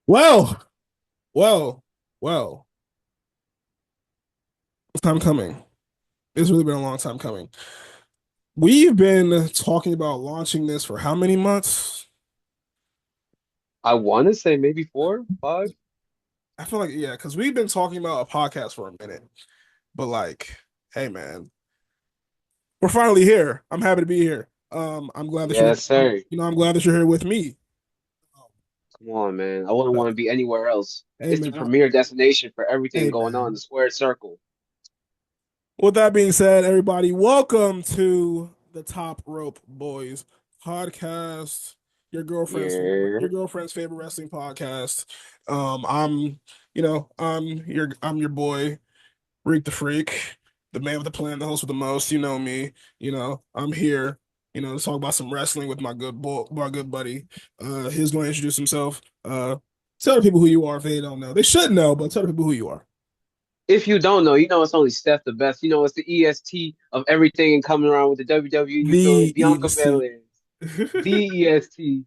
Well, well, well. Time coming. It's really been a long time coming. We've been talking about launching this for how many months? I want to say maybe four, five. I feel like, yeah, because we've been talking about a podcast for a minute. But like, hey man, we're finally here. I'm happy to be here. I'm glad that Yes, sir. I'm glad that you're here with me. Come on, man. I wouldn't want to be anywhere else. Hey It's the man, premier destination for everything hey going on in man. the square circle. With that being said, everybody, welcome to the Top Rope Boys podcast, Yeah. your girlfriend's favorite wrestling podcast. I'm I'm your boy, Rique the Freak, the man with the plan, the host with the most. You know me. I'm here, to talk about some wrestling with my good buddy. He's going to introduce himself. Tell the people who you are if they don't know. They should know, but tell the people who you are. If you don't know, you know it's only Steph the best. You know it's the EST of everything and coming around with the WWE. You feel me? The Bianca EST. Belair. The EST.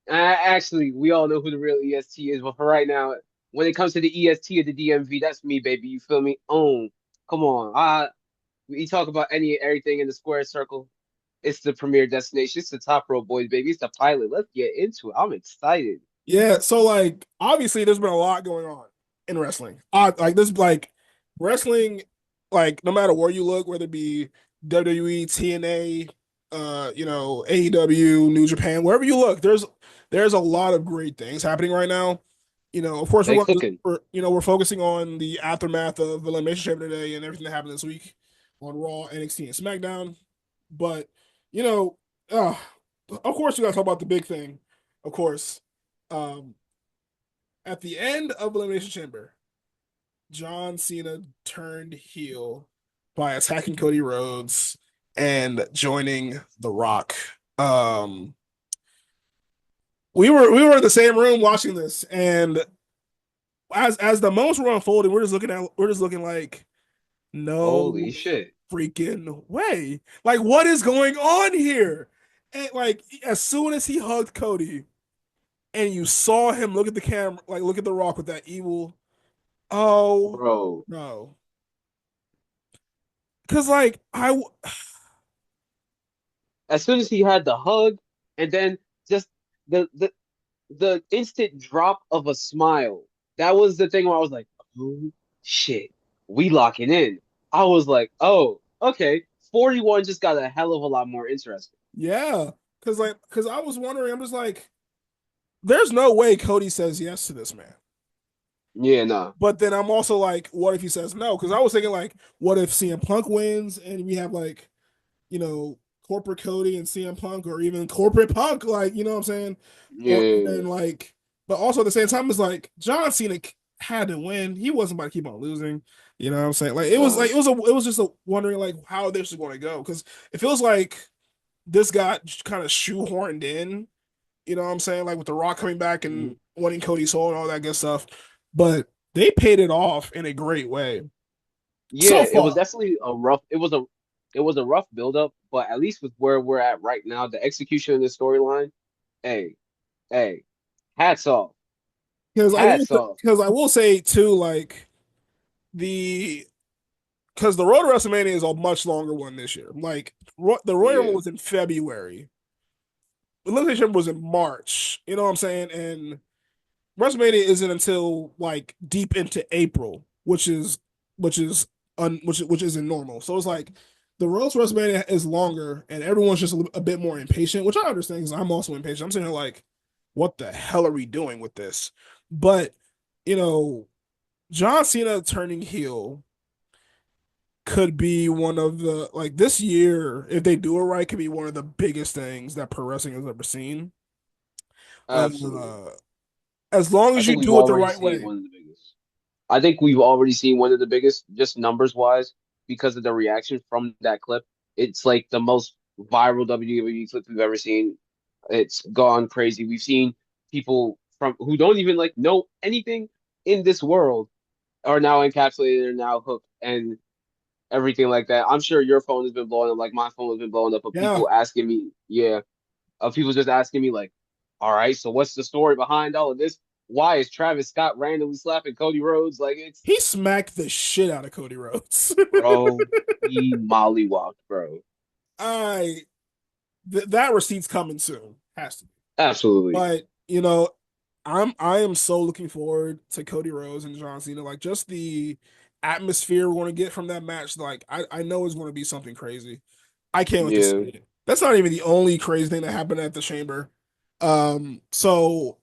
Actually, we all know who the real EST is, but for right now, when it comes to the EST of the DMV, that's me, baby. You feel me? Come on. We talk about everything in the square circle. It's the premier destination. It's the top row boys, baby. It's the pilot. Let's get into it. I'm excited. Yeah, so like obviously there's been a lot going on in wrestling. Like this like wrestling, like no matter where you look, whether it be WWE, TNA, AEW, New Japan, wherever you look, there's a lot of great things happening right now. Of course They cooking. we're focusing on the aftermath of Elimination Chamber today and everything that happened this week on Raw, NXT, and SmackDown. But you know, uh, of course you gotta talk about the big thing, of course. Um, at the end of Elimination Chamber, John Cena turned heel by attacking Cody Rhodes and joining The Rock. Um, we were in the same room watching this, and as the moments were unfolding, we're just looking like Holy no shit. freaking way. Like what is going on here? And like as soon as he hugged Cody, and you saw him look at the camera, like look at the Rock with that evil. Oh Bro. no, because As soon as he had the hug and then just the the the instant drop of a smile. That was the thing where I was like, oh shit. We locking in. I was like, oh, okay. 41 just got a hell of a lot more interesting. yeah, because I was wondering, I'm just like, there's no way Cody says yes to this man. Yeah, nah. But then I'm also like, what if he says no? Because I was thinking like, what if CM Punk wins and we have like, you know, corporate Cody and CM Punk, or even corporate Punk, like you know what I'm saying? Or and Yeah. then like, but also at the same time, it's like John Cena had to win. He wasn't about to keep on losing. You know what I'm saying? Nah. It was just a wondering like how this is going to go because it feels like this got kind of shoehorned in. You know what I'm saying? Like with The Rock coming back Mhm. and winning Cody soul and all that good stuff, but they paid it off in a great way so Yeah, it was far. definitely a rough it was a rough buildup, but at least with where we're at right now, the execution of the storyline, hey, hey, hats off. Hats off. Because I will say too, like the because the road to WrestleMania is a much longer one this year. Like the Royal Rumble Yeah. was in February, Elimination was in March. You know what I'm saying? And WrestleMania isn't until like deep into April, which is which isn't normal. So it's like the road to WrestleMania is longer, and everyone's just a bit more impatient, which I understand because I'm also impatient. I'm sitting here like, what the hell are we doing with this? But you know, John Cena turning heel could be one of the like this year, if they do it right, could be one of the biggest things that pro wrestling has ever seen. Absolutely. Uh, as long I as you think we've do it the already right seen way. one of the biggest. I think we've already seen one of the biggest, just numbers wise, because of the reaction from that clip. It's like the most viral WWE clip we've ever seen. It's gone crazy. We've seen people from who don't even like know anything in this world are now encapsulated and now hooked and everything like that. I'm sure your phone has been blowing up, like my phone has been blowing up of Yeah, people asking me, yeah, of people just asking me like, all right, so what's the story behind all of this? why is Travis Scott randomly slapping Cody Rhodes? Like it's He smacked the shit out of Cody Rhodes. bro, he mollywopped, bro. I that receipt's coming soon. Has to be. Absolutely. But I am so looking forward to Cody Rhodes and John Cena. Like just the atmosphere we're going to get from that match. Like I know it's going to be something crazy. I can't wait to see Yeah. it. That's not even the only crazy thing that happened at the Chamber. So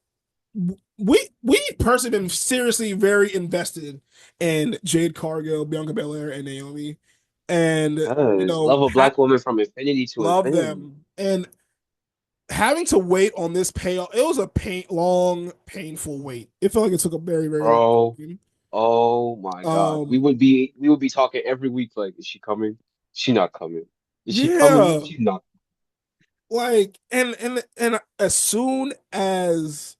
we personally been seriously very invested in Jade Cargill, Bianca Belair, and Naomi, and Yes. Love a ha black woman from infinity to love infinity. them. And having to wait on this payoff, it was a long, painful wait. It felt like it took a very, very long Bro. time. Oh my God. Um, We would be talking every week like, is she coming? She not coming. Is she coming? yeah, She's not. like and as soon as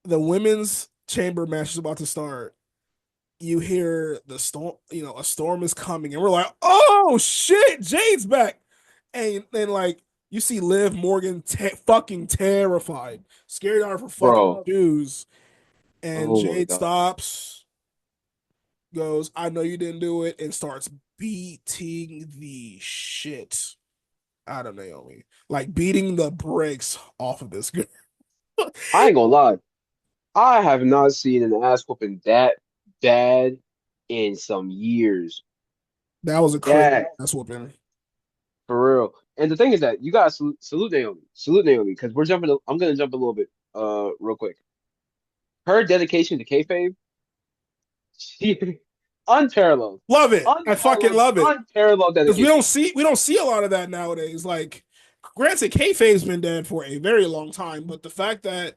the women's chamber match is about to start, you hear the storm, a storm is coming, and we're like, oh shit, Jade's back. And then like you see Liv Morgan fucking terrified, scared out of her fucking Bro. shoes, and Oh my Jade God. stops, goes, I know you didn't do it, and starts beating the shit out of Naomi. Like beating the brakes off of this girl. I ain't gonna lie. I have not seen an ass whooping that bad in some years. That was a crazy That ass whooping. for real. And the thing is that you gotta salute Naomi, because we're jumping. I'm gonna jump a little bit, real quick. Her dedication to kayfabe, she unparalleled, Love it. I fucking love it. unparalleled Because dedication. we don't see a lot of that nowadays. Like, granted, kayfabe's been dead for a very long time, but the fact that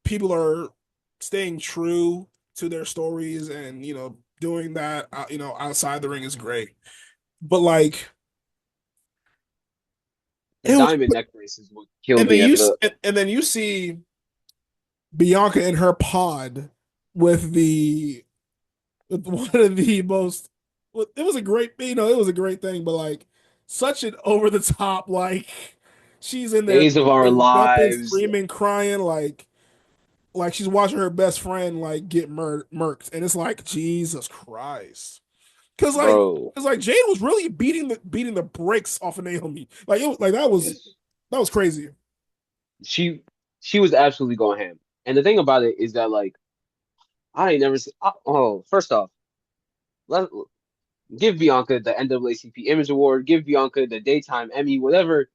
people are staying true to their stories and doing that outside the ring is great. But like The it was, diamond neck brace is what killed me at the and then you see Bianca in her pod with the with one of the most. It was a great, it was a great thing, but like such an over the top, like she's in there days of our jumping, lives, screaming, crying, like she's watching her best friend like get murked, and it's like Jesus Christ, because bro. Jade was really beating the brakes off of Naomi, like it was like Yes. that was crazy. She she was absolutely going ham. And the thing about it is that like I ain't never seen. Oh, first off, let give Bianca the NAACP Image Award. Give Bianca the Daytime Emmy, whatever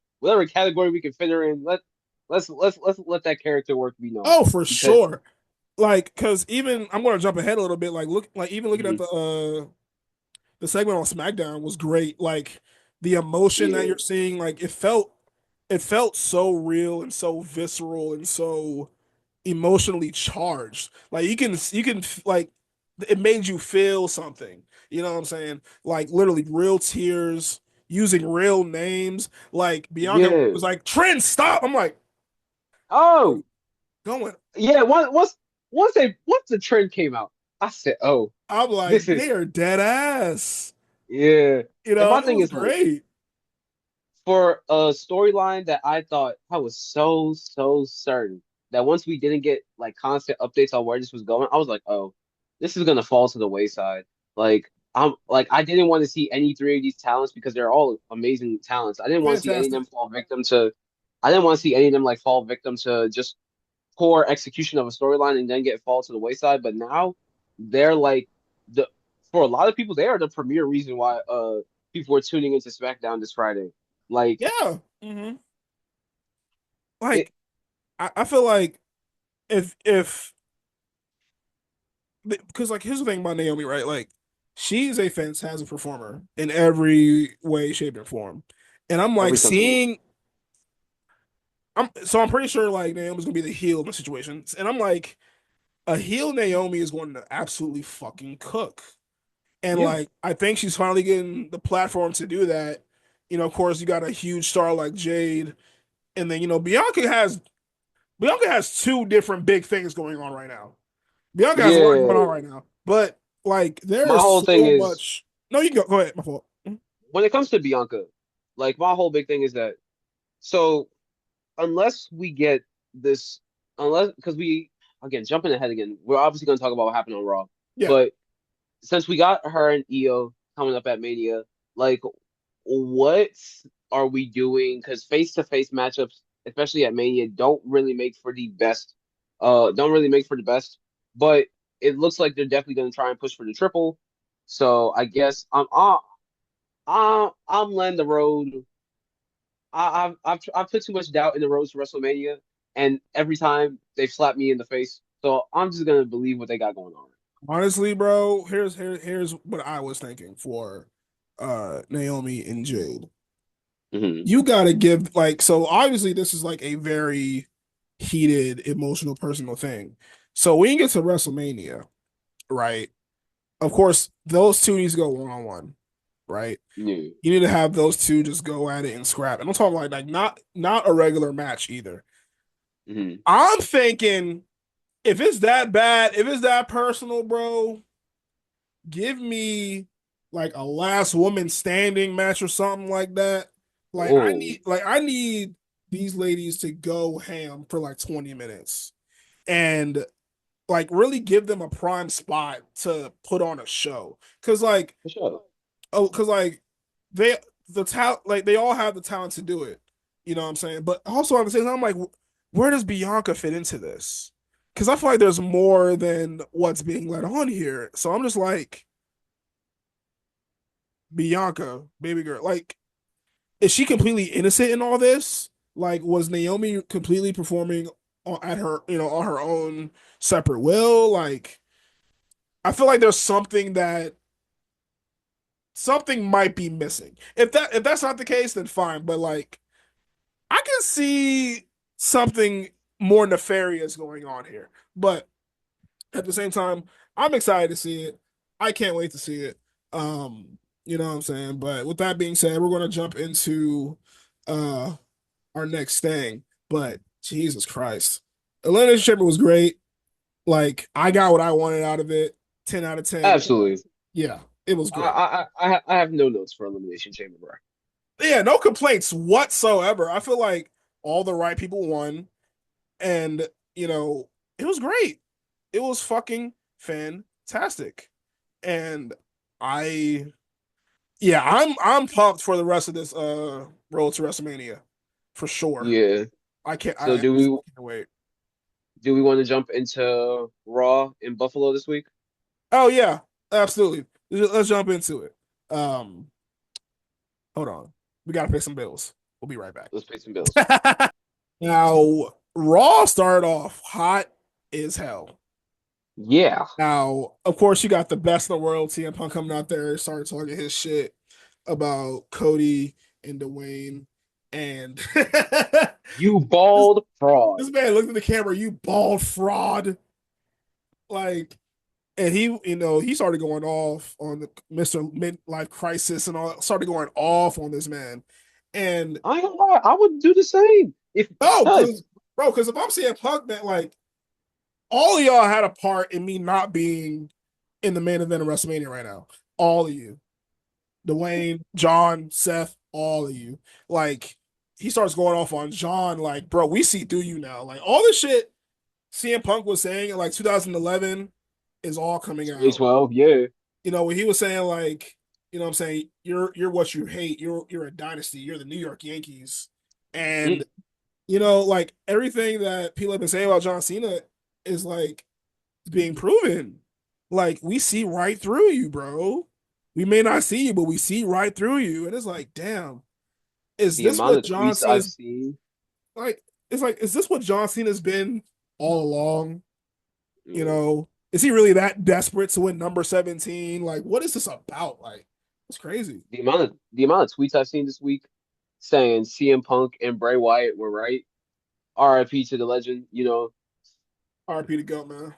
category we can fit her in. Let's let that character work be known Oh, for because sure. Like, because even I'm going to jump ahead a little bit. Like, even looking at mhm, the segment on SmackDown was great. Like the emotion that yeah you're seeing, like it felt so real and so visceral and so emotionally charged. Like you can like it made you feel something. You know what I'm saying? Like literally real tears, using real names. Like Bianca yeah was like, "Trent, stop!" I'm like, oh going. yeah once the trend came out, I said oh I'm this like, is they are dead ass. yeah. And my It thing was is like great. for a storyline that I thought I was so certain that once we didn't get like constant updates on where this was going, I was like, oh, this is gonna fall to the wayside. Like I didn't want to see any three of these talents because they're all amazing talents. I didn't want to see any of Fantastic. them fall victim to I didn't want to see any of them like fall victim to just poor execution of a storyline and then get fall to the wayside. But now they're like the for a lot of people, they are the premier reason why people are tuning into SmackDown this Friday. Like Yeah. it, Like I feel like if because like here's the thing about Naomi, right? Like she's a fantastic performer in every way, shape, and form. And I'm like every sense of the word. seeing I'm pretty sure like Naomi's gonna be the heel in the situation. And I'm like, a heel Naomi is going to absolutely fucking cook. And Yeah, like I think she's finally getting the platform to do that. Of course you got a huge star like Jade, and then Bianca has two different big things going on right now. Bianca has a lot going on yeah. right now, but like there My is whole thing so is much. No, you can go. Go ahead. My fault. when it comes to Bianca, like my whole big thing is that so unless we get this, unless because we again, jumping ahead again, we're obviously going to talk about what happened on Raw. Yeah. But since we got her and Io coming up at Mania, like, what are we doing? Because face-to-face matchups, especially at Mania, don't really make for the best. But it looks like they're definitely going to try and push for the triple. So I guess I'm letting the road. I've put too much doubt in the road to WrestleMania, and every time they've slapped me in the face. So I'm just gonna believe what they got going on. Honestly, bro, here's what I was thinking for Naomi and Jade. Hmm. You gotta give like so obviously this is like a very heated, emotional, personal thing. So when you get to WrestleMania, right? Of course, those two need to go one on one, right? Yeah. You need to have those two just go at it and scrap. And I'm talking like not a regular match either. Hmm. I'm thinking if it's that bad, if it's that personal, bro, give me like a last woman standing match or something like that. Oh, Like I need these ladies to go ham for like 20 minutes and like really give them a prime spot to put on a show. Cause like for sure. cause like they the talent like they all have the talent to do it. You know what I'm saying? But also at the same time, I'm like, where does Bianca fit into this? Because I feel like there's more than what's being let on here. So I'm just like, Bianca, baby girl, like, is she completely innocent in all this? Like, was Naomi completely performing at her, on her own separate will? Like, I feel like there's something might be missing. If that's not the case, then fine. But like, I can see something more nefarious going on here. But at the same time, I'm excited to see it. I can't wait to see it. You know what I'm saying? But with that being said, we're gonna jump into uh our next thing. But Jesus Christ. Elimination Chamber was great. Like I got what I wanted out of it. 10 out of 10. Absolutely. Yeah, it was great. I have no notes for Elimination Chamber, bro. Yeah, no complaints whatsoever. I feel like all the right people won. And, you know, it was great. It was fucking fantastic. And I yeah, I'm pumped for the rest of this road to WrestleMania for sure. Yeah. I So absolutely can't wait. do we want to jump into Raw in Buffalo this week? Oh yeah, absolutely. Let's jump into it. Um, hold on. We gotta pay some bills. We'll be right Let's pay some bills. back. Now, Raw started off hot as hell. Yeah. Now, of course, you got the best in the world, CM Punk coming out there, started talking his shit about Cody and Dwayne. And You this, bald fraud. this man looked at the camera, you bald fraud. Like, and he started going off on the Mr. Midlife Crisis and all, started going off on this man. And I ain't gonna lie, I would do the same. If oh, cause because if I'm CM Punk, man, like, all of y'all had a part in me not being in the main event of WrestleMania right now. All of you. Dwayne, John, Seth, all of you. Like, he starts going off on John, like, bro, we see through you now. Like, all the shit CM Punk was saying in like 2011 is all coming out. 2012, yeah. When he was saying, like, what I'm saying, you're what you hate. You're a dynasty. You're the New York Yankees. And, Mm, like everything that people have been saying about John Cena is like being proven. Like, we see right through you, bro. We may not see you, but we see right through you. And it's like, damn, is the this amount what of John tweets I've Cena's seen. like? It's like, is this what John Cena's been all along? Yeah. Is he really that desperate to win number 17? Like, what is this about? Like, it's crazy. The amount of tweets I've seen this week saying CM Punk and Bray Wyatt were right. RIP to the legend, RP to go, man.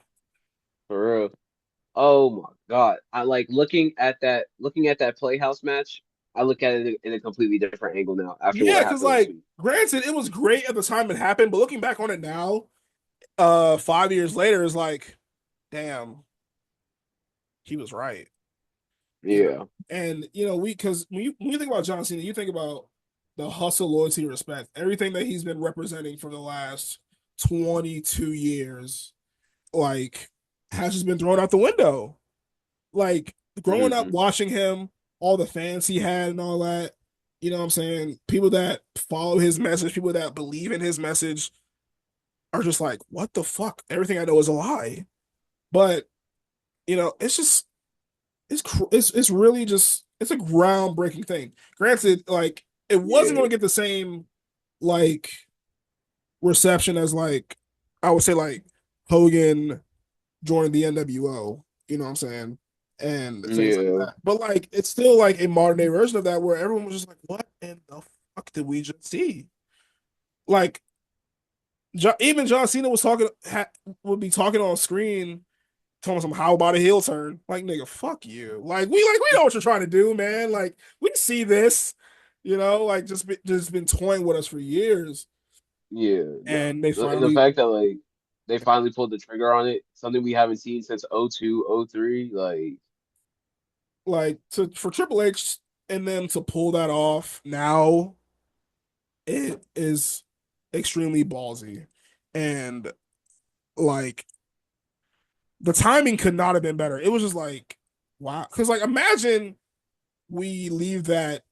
for real. Oh my God. I like looking at that Playhouse match. I look at it in a completely different angle now after Yeah, what because happened last like, week. granted, it was great at the time it happened, but looking back on it now, 5 years later, is like, damn, he was right. you know. Yeah. And we because when you think about John Cena, you think about the hustle, loyalty, respect, everything that he's been representing for the last 22 years. like has just been thrown out the window. Like growing up Hmm. watching him, all the fans he had and all that, you know what I'm saying? People that follow his message, people that believe in his message are just like, what the fuck? Everything I know is a lie. But, it's just it's really just it's a groundbreaking thing. Granted, like it wasn't Yeah, going to get the same like reception as like I would say like Hogan joining the NWO, you know what I'm saying? And things like yeah, that. But like it's still like a modern day version of that where everyone was just like, what in the fuck did we just see? Like even John Cena would be talking on screen, telling some how about a heel turn? Like nigga, fuck you. Like we know what you're trying to do, man. Like we see this, like just been toying with us for years, yeah. No, and they the finally fact that like they finally pulled the trigger on it, something we haven't seen since 02, 03. Like, like to for Triple H and them to pull that off now, it is extremely ballsy, and like the timing could not have been better. It was just like wow, because like imagine we leave that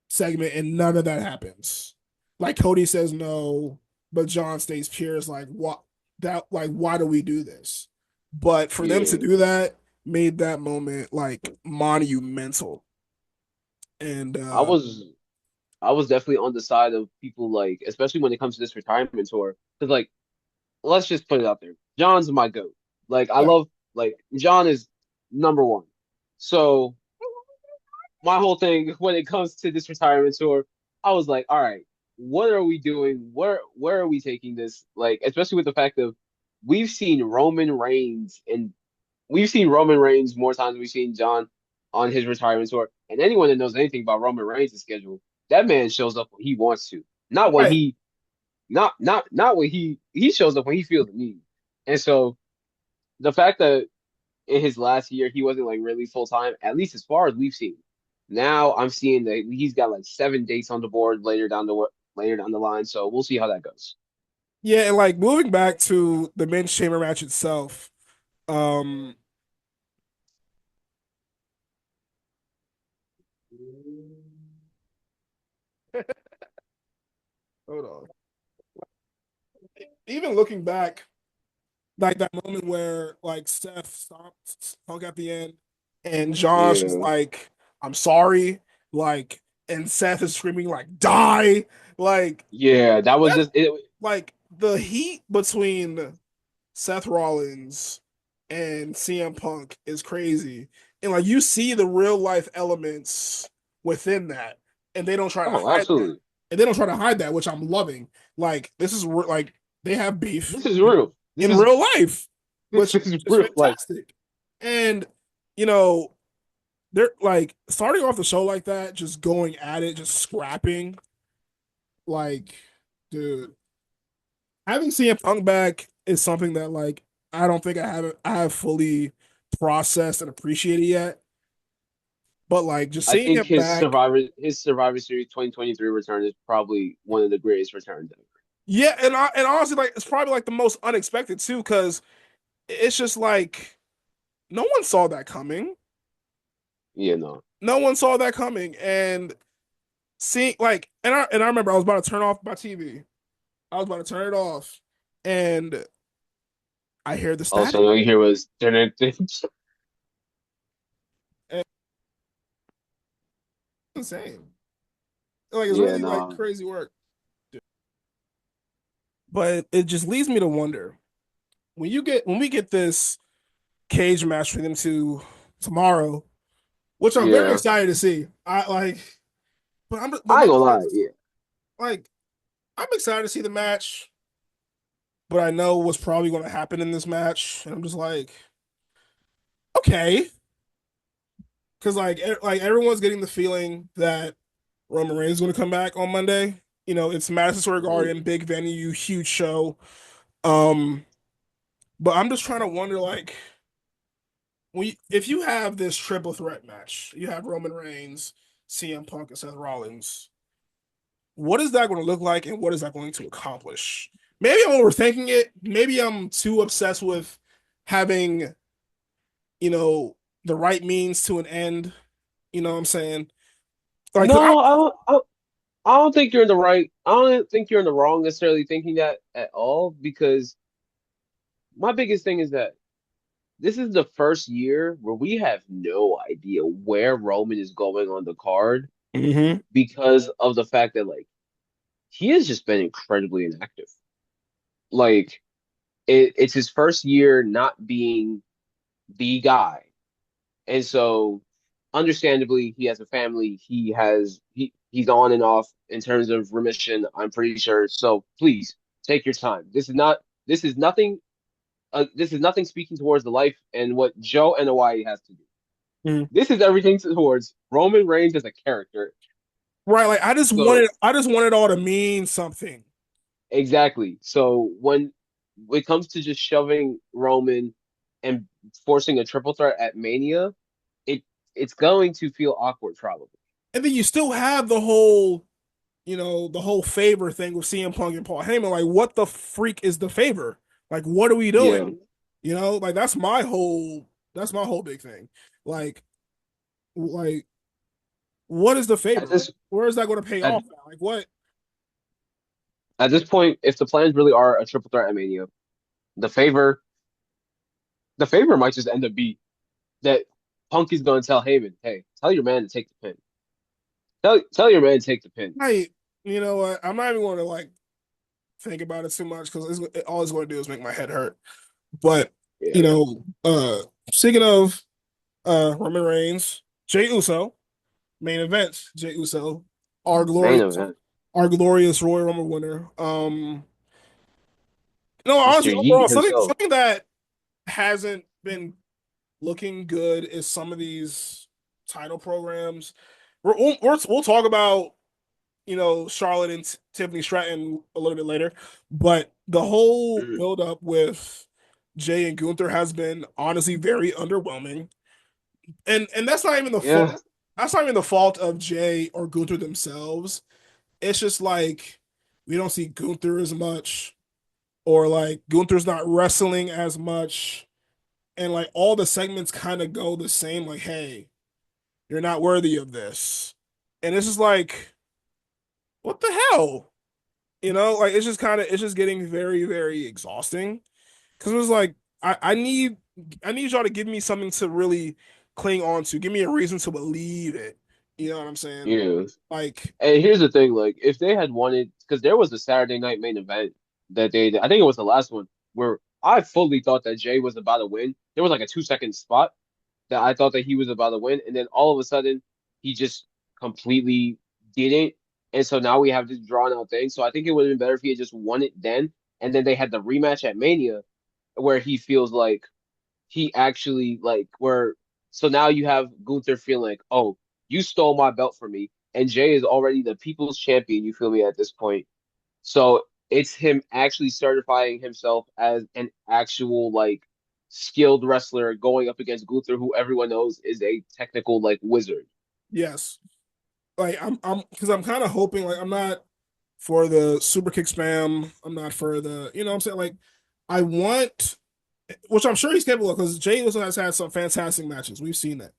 segment and none of that happens. Like Cody says no, but John stays pure. Is like what that like why do we do this? But for them to yeah. do that made that moment like monumental. And I was I was definitely on the side of people like, especially when it comes to this retirement tour, because like, let's just put it out there. John's my goat. Like, I yeah, love like John is number one. So my whole thing when it comes to this retirement tour, I was like, all right, what are we doing? Where are we taking this? Like, especially with the fact of we've seen Roman Reigns and we've seen Roman Reigns more times than we've seen John on his retirement tour. And anyone that knows anything about Roman Reigns' schedule, that man shows up when he wants to. Not when right. he not when he shows up when he feels the need. And so the fact that in his last year he wasn't like really full time, at least as far as we've seen. Now I'm seeing that he's got like 7 dates on the board later down the line. So we'll see how that goes. Yeah, and like moving back to the men's chamber match itself, um, hold on. Even looking back, like that moment where like Steph stopped Punk at the end, and John's just Yeah, like, "I'm sorry," like, and Seth is screaming like, "Die!" Like yeah, that was that, just it. like the heat between Seth Rollins and CM Punk is crazy, and like you see the real life elements within that, and they don't try to Oh, hide that, absolutely. which I'm loving. Like this is like they have beef This is real. in real life, This which is is real. Like, fantastic. And you know, they're like starting off the show like that, just going at it, just scrapping. Like, dude, having CM Punk back is something that like I don't think I have fully processed and appreciated yet. But like just I seeing think him back, his Survivor Series 2023 return is probably one of the greatest returns ever. yeah, and honestly, like it's probably like the most unexpected too, because it's just like no one saw that coming. You know. No one saw that coming, and seeing like and I remember I was about to turn off my TV. I was about to turn it off, and I hear the Also, static. all you hear was And it's insane. Like it's yeah, really like no, crazy work. But it just leads me to wonder when we get this cage match for them to tomorrow, which I'm very yeah. excited to see. I like, but I my ain't gonna thing lie, is yeah. like I'm excited to see the match, but I know what's probably going to happen in this match, and I'm just like, okay, because like everyone's getting the feeling that Roman Reigns is going to come back on Monday. It's Madison Square Mhm. Garden, big venue, huge show. Um, but I'm just trying to wonder, like, if you have this triple threat match, you have Roman Reigns, CM Punk, and Seth Rollins. What is that going to look like, and what is that going to accomplish? Maybe I'm overthinking it. Maybe I'm too obsessed with having, you know, the right means to an end. You know what I'm saying? Like, 'cause No, I don't think you're in the right. I don't think you're in the wrong necessarily thinking that at all because my biggest thing is that this is the first year where we have no idea where Roman is going on the card Mhm. because of the fact that like he has just been incredibly inactive. Like it's his first year not being the guy. And so understandably he has a family, he's on and off in terms of remission, I'm pretty sure. So please take your time. This is nothing this is nothing speaking towards the life and what Joe and Hawaii has to do. Mhm. This is everything towards Roman Reigns as a character. Right. Like, So I just wanted all to mean something. exactly. So when it comes to just shoving Roman and forcing a triple threat at Mania, it it's going to feel awkward probably. And then you still have the whole, the whole favor thing with CM Punk and Paul Heyman. Like, what the freak is the favor? Like, what are we doing? Yeah. Like, that's my whole big thing. Like, like what is the At favor? Like, this where is that going to pay at, off now? Like, what? at this point, if the plans really are a triple threat at Mania, the favor the favor might just end up be that Punk is going to tell Heyman, "Hey, tell your man to take the pin. Tell your man to take the pin." Like, you know what? I'm not even going to like think about it too much because all it's going to do is make my head hurt. But Yeah. speaking of Roman Reigns, Jey Uso, main event, Jey Uso, our Main glorious event. our glorious Royal Rumble winner. No, Mr. honestly, Yeet overall, something himself. something that hasn't been looking good is some of these title programs. We'll talk about Charlotte and Tiffany Stratton a little bit later, but the whole Mhm. build up with Jay and Gunther has been honestly very underwhelming, and that's not even the fault. Yeah. That's not even the fault of Jay or Gunther themselves. It's just like we don't see Gunther as much, or like Gunther's not wrestling as much, and like all the segments kind of go the same. Like, hey, you're not worthy of this, and it's just like, what the hell? Like it's just getting very, very exhausting. Because it was like, I need y'all to give me something to really cling on to. Give me a reason to believe it. You know what I'm saying? Yeah. Like, And here's the thing, like if they had wanted, because there was a Saturday night main event that they did, I think it was the last one where I fully thought that Jay was about to win. There was like a 2 second spot that I thought that he was about to win, and then all of a sudden he just completely didn't. And so now we have this drawn out thing. So I think it would have been better if he had just won it then, and then they had the rematch at Mania where he feels like he actually like where so now you have Gunther feeling like, oh, you stole my belt from me, and Jay is already the people's champion. You feel me at this point? So it's him actually certifying himself as an actual like skilled wrestler going up against Gunther, who everyone knows is a technical like wizard. yes, like because I'm kind of hoping, like, I'm not for the super kick spam. I'm not for the, what I'm saying, like, I want, which I'm sure he's capable of, because Jay also has had some fantastic matches. We've seen that.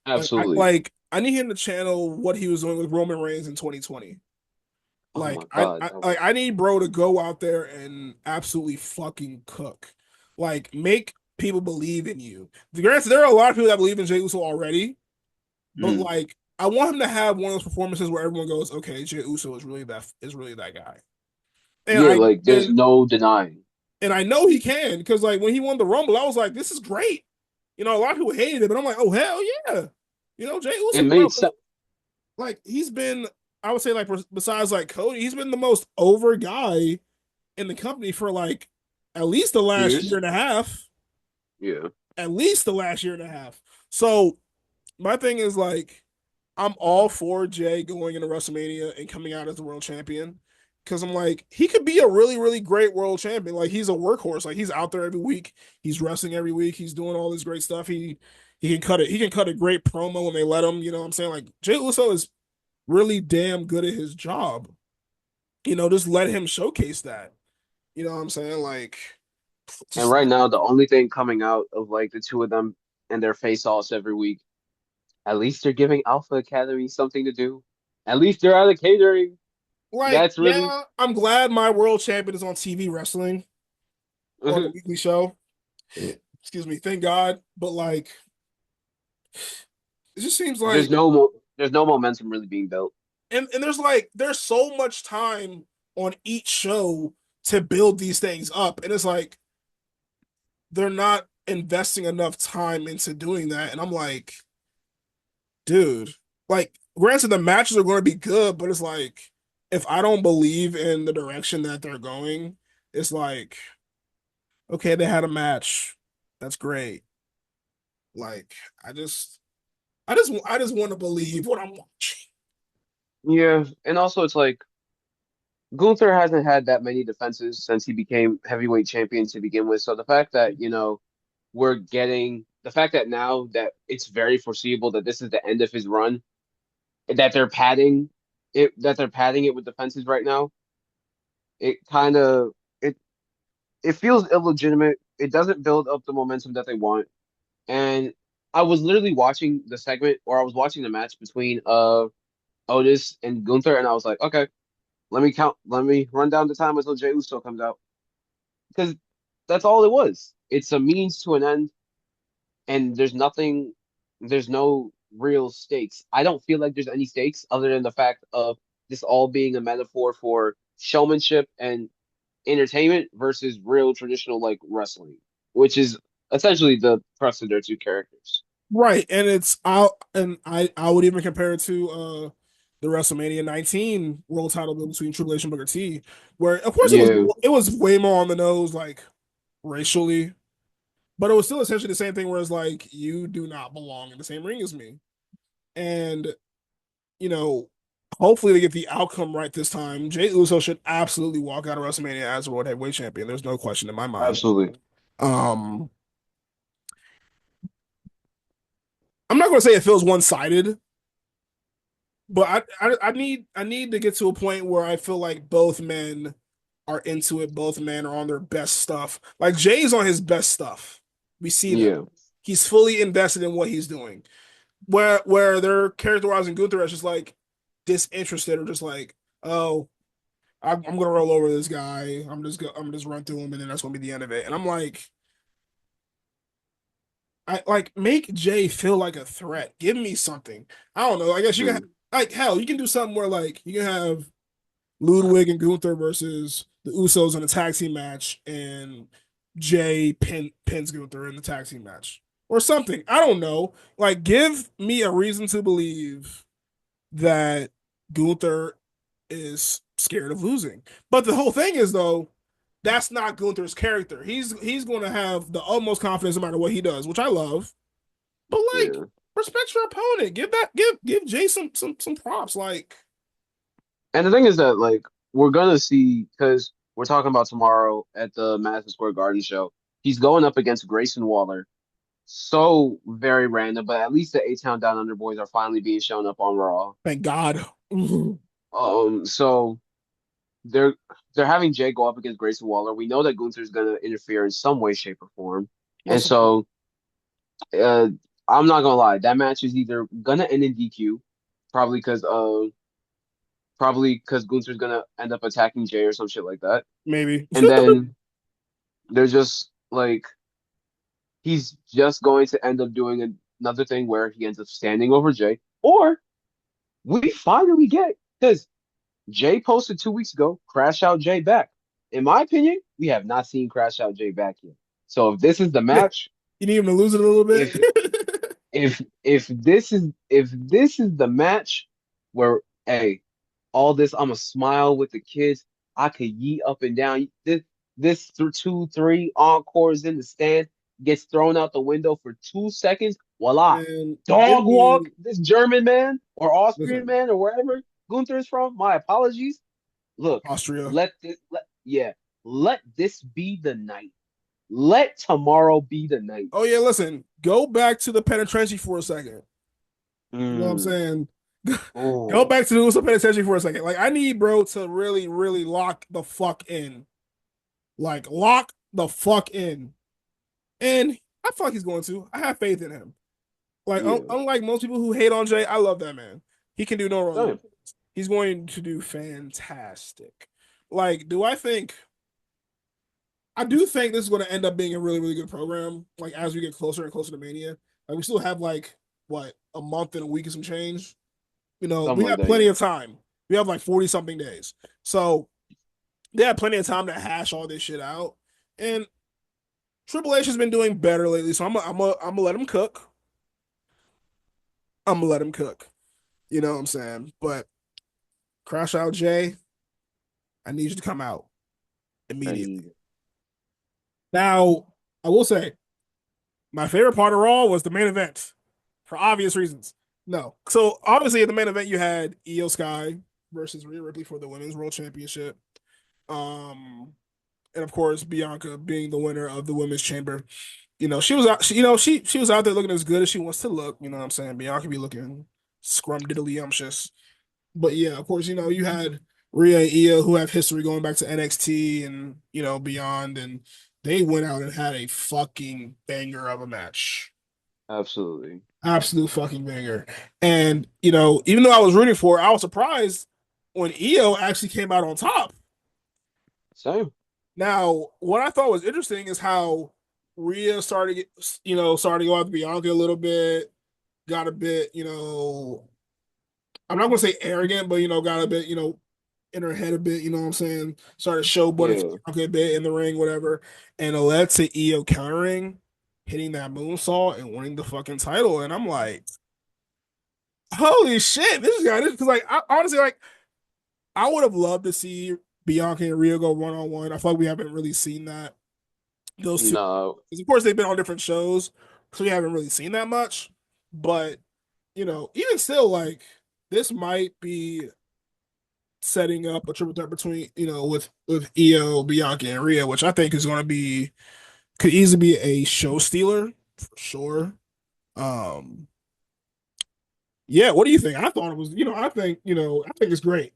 Absolutely. I need him to channel what he was doing with Roman Reigns in 2020. Oh my Like, God. That was I need bro to go out there and absolutely fucking cook. Like, make people believe in you. Granted, there are a lot of people that believe in Jey Uso already, but mm. like, I want him to have one of those performances where everyone goes, "Okay, Jey Uso is really that guy." And Yeah, I like there's and no denying. and I know he can, because like when he won the Rumble, I was like, "This is great." A lot of people hated it, but I'm like, "Oh hell yeah!" Jey It Uso, made bro, sense. like he's been, I would say, like, besides like Cody, he's been the most over guy in the company for like at least the last year Years. and a half. Yeah. At least the last year and a half. So my thing is like, I'm all for Jay going into WrestleMania and coming out as the world champion. Cause I'm like, he could be a really, really great world champion. Like, he's a workhorse. Like, he's out there every week. He's wrestling every week. He's doing all this great stuff. He can cut it. He can cut a great promo when they let him. You know what I'm saying? Like, Jay Uso is really damn good at his job. Just let him showcase that. You know what I'm saying? Like, And Just right now, the only thing coming out of like the two of them and their face-offs every week, at least they're giving Alpha Academy something to do. At least they're out of catering. like, That's really yeah, I'm glad my world champion is on TV wrestling on a weekly show. Excuse me, thank God. But like, it just seems like, there's no momentum really being built. and there's so much time on each show to build these things up, and it's like they're not investing enough time into doing that. And I'm like, dude, like, granted, the matches are going to be good, but it's like, if I don't believe in the direction that they're going, it's like, okay, they had a match. That's great. Like, I just want to believe what I'm watching. Yeah, and also it's like Gunther hasn't had that many defenses since he became heavyweight champion to begin with. So the fact that, we're getting the fact that now that it's very foreseeable that this is the end of his run, that they're padding it with defenses right now, it kind of it feels illegitimate. It doesn't build up the momentum that they want. And I was literally watching the segment or I was watching the match between Otis and Gunther, and I was like, okay, let me run down the time until Jey Uso comes out. Because that's all it was. It's a means to an end, and there's no real stakes. I don't feel like there's any stakes other than the fact of this all being a metaphor for showmanship and entertainment versus real traditional like wrestling, which is essentially the crux of their two characters. Right, and it's out, and I would even compare it to the WrestleMania 19 world title build between Triple H and Booker T, where of course Yeah, it was way more on the nose, like racially, but it was still essentially the same thing. Where it's like, you do not belong in the same ring as me, and you know, hopefully they get the outcome right this time. Jey Uso should absolutely walk out of WrestleMania as World Heavyweight Champion. There's no question in my mind. absolutely. Um, I'm not going to say it feels one sided, but I need to get to a point where I feel like both men are into it. Both men are on their best stuff. Like, Jay's on his best stuff. We see that Yeah, he's fully invested in what he's doing. Where they're characterizing Gunther as just like disinterested, or just like, oh, I'm gonna roll over this guy. I'm just run through him, and then that's gonna be the end of it. And I'm like, I like, make Jay feel like a threat. Give me something. I don't know. I guess you can, mm, like, hell, you can do something where like you can have Ludwig and Gunther versus the Usos in a tag team match, and pins Gunther in the tag team match or something. I don't know. Like, give me a reason to believe that Gunther is scared of losing. But the whole thing is, though, that's not Gunther's character. He's going to have the utmost confidence no matter what he does, which I love. But like, yeah. respect your opponent. Give Jay some props. Like, And the thing is that like we're gonna see because we're talking about tomorrow at the Madison Square Garden show. He's going up against Grayson Waller. So very random, but at least the A-Town Down Under boys are finally being shown up on Raw. thank God. So they're they're having Jay go up against Grayson Waller. We know that Gunther's gonna interfere in some way, shape, or form, and Most likely. so uh, I'm not gonna lie, that match is either gonna end in DQ, probably because Gunther's gonna end up attacking Jay or some shit like that, Maybe. and then they're just like he's just going to end up doing another thing where he ends up standing over Jay, or we finally get because Jay posted 2 weeks ago, Crash Out Jay back. In my opinion, we have not seen Crash Out Jay back yet. So if this is the You match, need him to lose it a little bit. if if this is the match where hey, all this I'ma smile with the kids, I could yeet up and down. This through 2, 3 encores in the stand gets thrown out the window for 2 seconds while I And give dog walk me, this German man or Austrian listen, man or wherever Gunther is from. My apologies. Look, Austria. let this be the night. Let tomorrow be the night. Oh yeah, listen. Go back to the penitentiary for a second. You know what I'm Mm. saying? Go Oh, back to the Uso penitentiary for a second. Like, I need bro to really, really lock the fuck in. Like, lock the fuck in. And I feel like he's going to. I have faith in him. Like Yeah. unlike most people who hate on Jay, I love that man. He can do no wrong. Same. He's going to do fantastic. Like, do I think I do think this is going to end up being a really, really good program. Like as we get closer and closer to Mania, like we still have like what a month and a week and some change. Something We like have that. Yeah. plenty of time. We have like 40 something days, so they have plenty of time to hash all this shit out. And Triple H has been doing better lately, so I'm gonna let him cook. I'm gonna let him cook. You know what I'm saying? But Crash Out Jay, I need you to come out immediately. And Now, I will say my favorite part of Raw was the main event for obvious reasons. No. So obviously at the main event you had Io Sky versus Rhea Ripley for the Women's World Championship. Um and of course Bianca being the winner of the Women's Chamber. She was out she was out there looking as good as she wants to look, you know what I'm saying? Bianca be looking scrum-diddly-umptious. But yeah, of course, you had Rhea and Io who have history going back to NXT and beyond, and they went out and had a fucking banger of a match. absolutely. Absolute fucking banger. And even though I was rooting for it, I was surprised when Io actually came out on top. Same. Now, what I thought was interesting is how Rhea started to go out to Bianca a little bit, got a bit, I'm not gonna say arrogant, but got a bit, in her head a bit, you know what I'm saying? Started showboating Yeah. Bianca a bit in the ring, whatever. And it led to Io countering, hitting that moonsault and winning the fucking title. And I'm like, holy shit, this guy, this because like I honestly like I would have loved to see Bianca and Rhea go one on one. I feel like we haven't really seen that. Those two, No. because of course they've been on different shows, so we haven't really seen that much. But even still, like this might be setting up a triple threat between with Io, Bianca, and Rhea, which I think is going to be could easily be a show stealer for sure. Um, yeah, what do you think? I thought it was, I think it's great.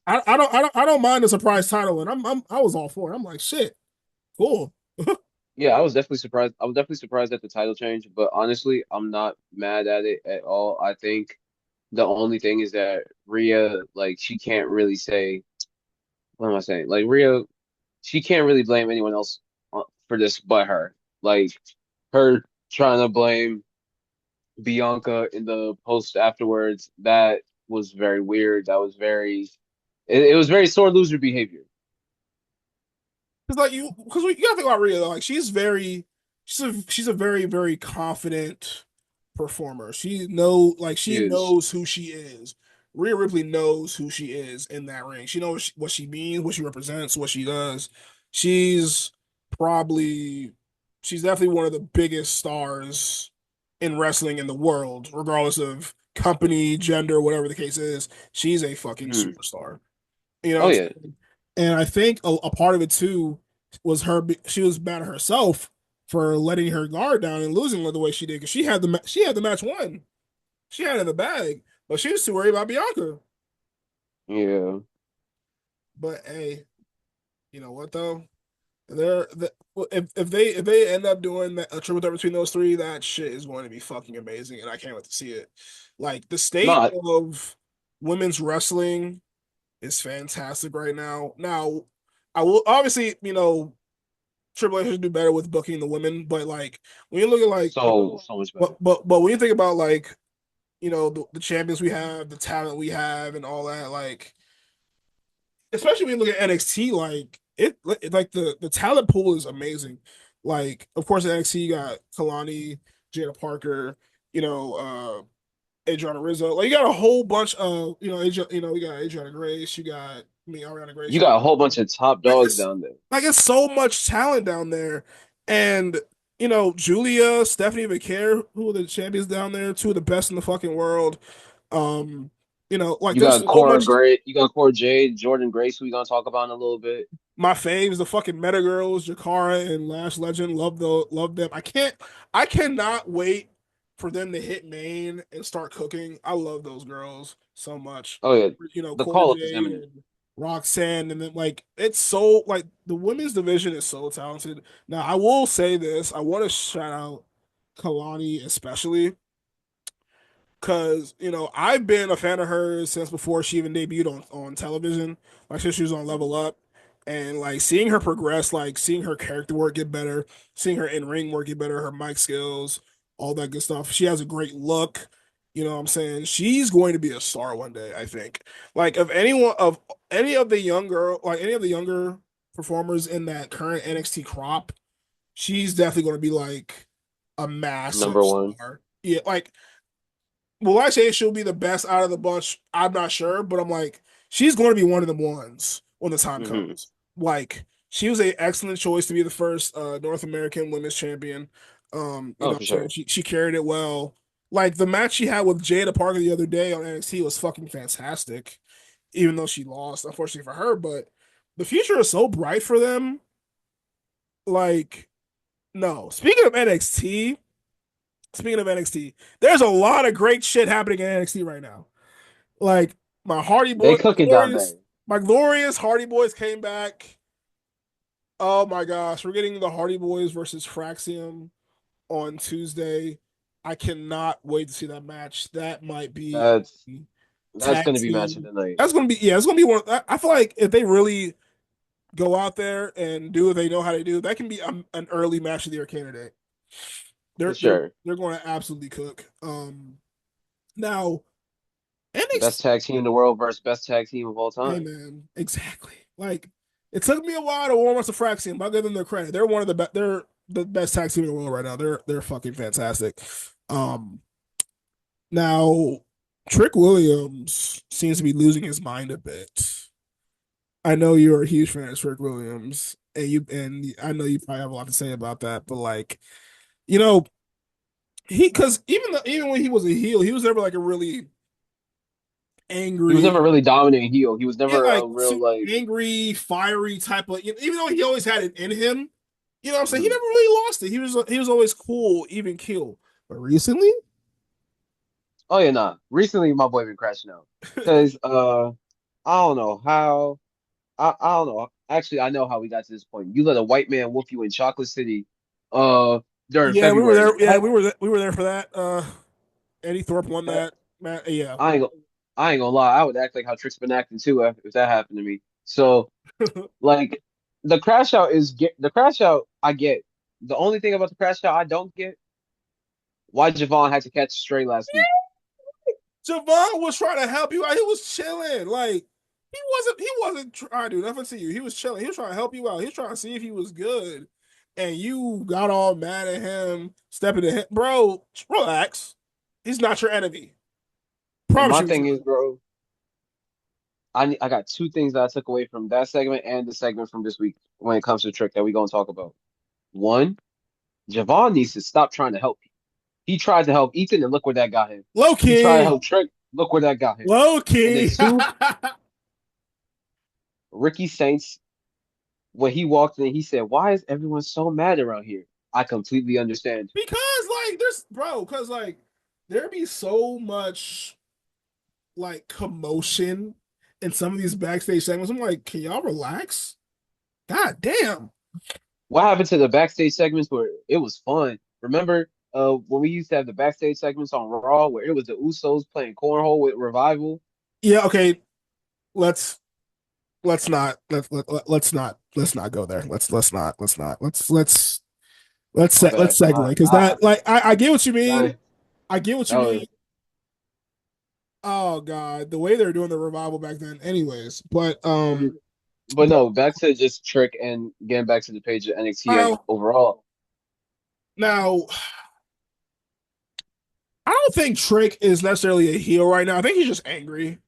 I don't mind the surprise title, and I was all for it. I'm like, shit, cool. Yeah, I was definitely surprised. I was definitely surprised at the title change, but honestly, I'm not mad at it at all. I think the only thing is that Rhea, like, she can't really say, what am I saying? Like, Rhea, she can't really blame anyone else for this but her. Like, her trying to blame Bianca in the post afterwards, that was very weird. That was it was very sore loser behavior. Because you gotta think about Rhea though. Like she's a very very confident performer. She She is. knows who she is. Rhea Ripley knows who she is in that ring. She knows what she means, what she represents, what she does. She's probably she's definitely one of the biggest stars in wrestling in the world, regardless of company, gender, whatever the case is. She's a fucking Hmm. superstar. You know Oh what yeah. I'm saying? And I think a part of it too was she was mad at herself for letting her guard down and losing the way she did because she had the match won. She had it in the bag, but she was too worried about Bianca. Yeah. But hey, you know what though? If they end up doing a triple threat between those three, that shit is going to be fucking amazing, and I can't wait to see it. Like the state Not of women's wrestling is fantastic right now. Now, I will obviously, Triple H should do better with booking the women, but like when you look at like, so much better. but when you think about like, the champions we have, the talent we have, and all that, like, especially when you look at NXT, like the talent pool is amazing. Like, of course, in NXT you got Kalani, Jada Parker, you know, Adriana Rizzo. Like, you got a whole bunch of, you got Adriana Grace, you got Ariana Grace, You you got got a whole bunch of top like dogs it's down there. it's so much talent down there, and Julia, Stephanie McCare, who are the champions down there, two of the best in the fucking world. Um, like there's so much. You got Cora Jade, Jordan Grace, who we gonna talk about in a little bit. My faves, the fucking Meta Girls, Jakara and Lash Legend, love them. I cannot wait for them to hit Maine and start cooking. I love those girls so much. Oh yeah, the Cora call up is Jade imminent. and Roxanne, and then like it's so like the women's division is so talented. Now I will say this: I want to shout out Kalani especially because I've been a fan of hers since before she even debuted on television. Like since she was on Level Up, and like seeing her progress, like seeing her character work get better, seeing her in ring work get better, her mic skills, all that good stuff. She has a great look. You know what I'm saying? She's going to be a star one day, I think. Like of anyone of any of the younger like any of the younger performers in that current NXT crop, she's definitely going to be like a massive Number one. star. Yeah, like will I say she'll be the best out of the bunch? I'm not sure, but I'm like, she's going to be one of the ones when the time Hmm. comes. Like, she was an excellent choice to be the first North American women's champion. Oh, I'm for saying sure. she carried it well. Like the match she had with Jade Cargill the other day on NXT was fucking fantastic, even though she lost, unfortunately for her. But the future is so bright for them. Like, no. Speaking of NXT, there's a lot of great shit happening in NXT right now. Like my Hardy They Boy, cooking down there. my glorious Hardy Boys came back. Oh my gosh, we're getting the Hardy Boys versus Fraxium on Tuesday. I cannot wait to see that match. That might be That's a that's tag gonna be match of team. the night. That's gonna be yeah, it's gonna be one. I feel like if they really go out there and do what they know how to do, that can be an early match of the year candidate. For They're they're sure. they're going to absolutely cook. Now Best NXT, tag team in the world versus best tag team of all hey time. man, exactly. Like it took me a while to warm up to Fraxium, but I'll give them their credit. They're one of the best. They're the best tag team in the world right now. They're fucking fantastic. Um, now Trick Williams seems to be losing his mind a bit. I know you're a huge fan of Trick Williams, and I know you probably have a lot to say about that. But like, you know, because even when he was a heel, he was never like a really He was never angry, really dominant heel. He was yeah, never a like real super like. angry, fiery type of. Even though he always had it in him, what I'm saying, he Mhm. never really lost it. He was always cool, even keel. But recently, Oh yeah, nah. Recently, my boy been crashing out because I don't know how. I don't know. Actually, I know how we got to this point. You let a white man whoop you in Chocolate City, uh, during yeah, we were February. there. Yeah, we were there for that. Eddie Thorpe won That that. Man, yeah. I ain't gonna, I ain't gonna lie. I would act like how Trick's been acting too if that happened to me. So like the crash out. I get. The only thing about the crash out I don't get why Javon had to catch a stray last week. Javon was trying to help you out. He was chilling. Like he wasn't trying to do nothing to you. He was chilling. He was trying to help you out. He was trying to see if he was good. And you got all mad at him, stepping to him. Bro, relax. He's not your enemy. And Promise my you he's thing not. is, bro, I got two things that I took away from that segment and the segment from this week when it comes to Trick that we gonna talk about. One, Javon needs to stop trying to help. He tried to help Ethan, and look where that got him. Low He tried to key. help Trick. Look where that got him. Low And then key. two, Ricky Saints, when he walked in, he said, "Why is everyone so mad around here?" I completely understand. Because like because like there be so much like commotion in some of these backstage segments. I'm like, can y'all relax? God damn. What happened to the backstage segments where it was fun? Remember, when we used to have the backstage segments on Raw where it was the Usos playing cornhole with Revival? Yeah, okay. Let's let's not go there. My Let's bad. segue because that like I get what you mean. That, I get what that you was, mean. Oh God, the way they're doing the revival back then, anyways. But mhm. But but no, back to just Trick and getting back to the page of NXT now overall. now I don't think Trick is necessarily a heel right now. I think he's just angry.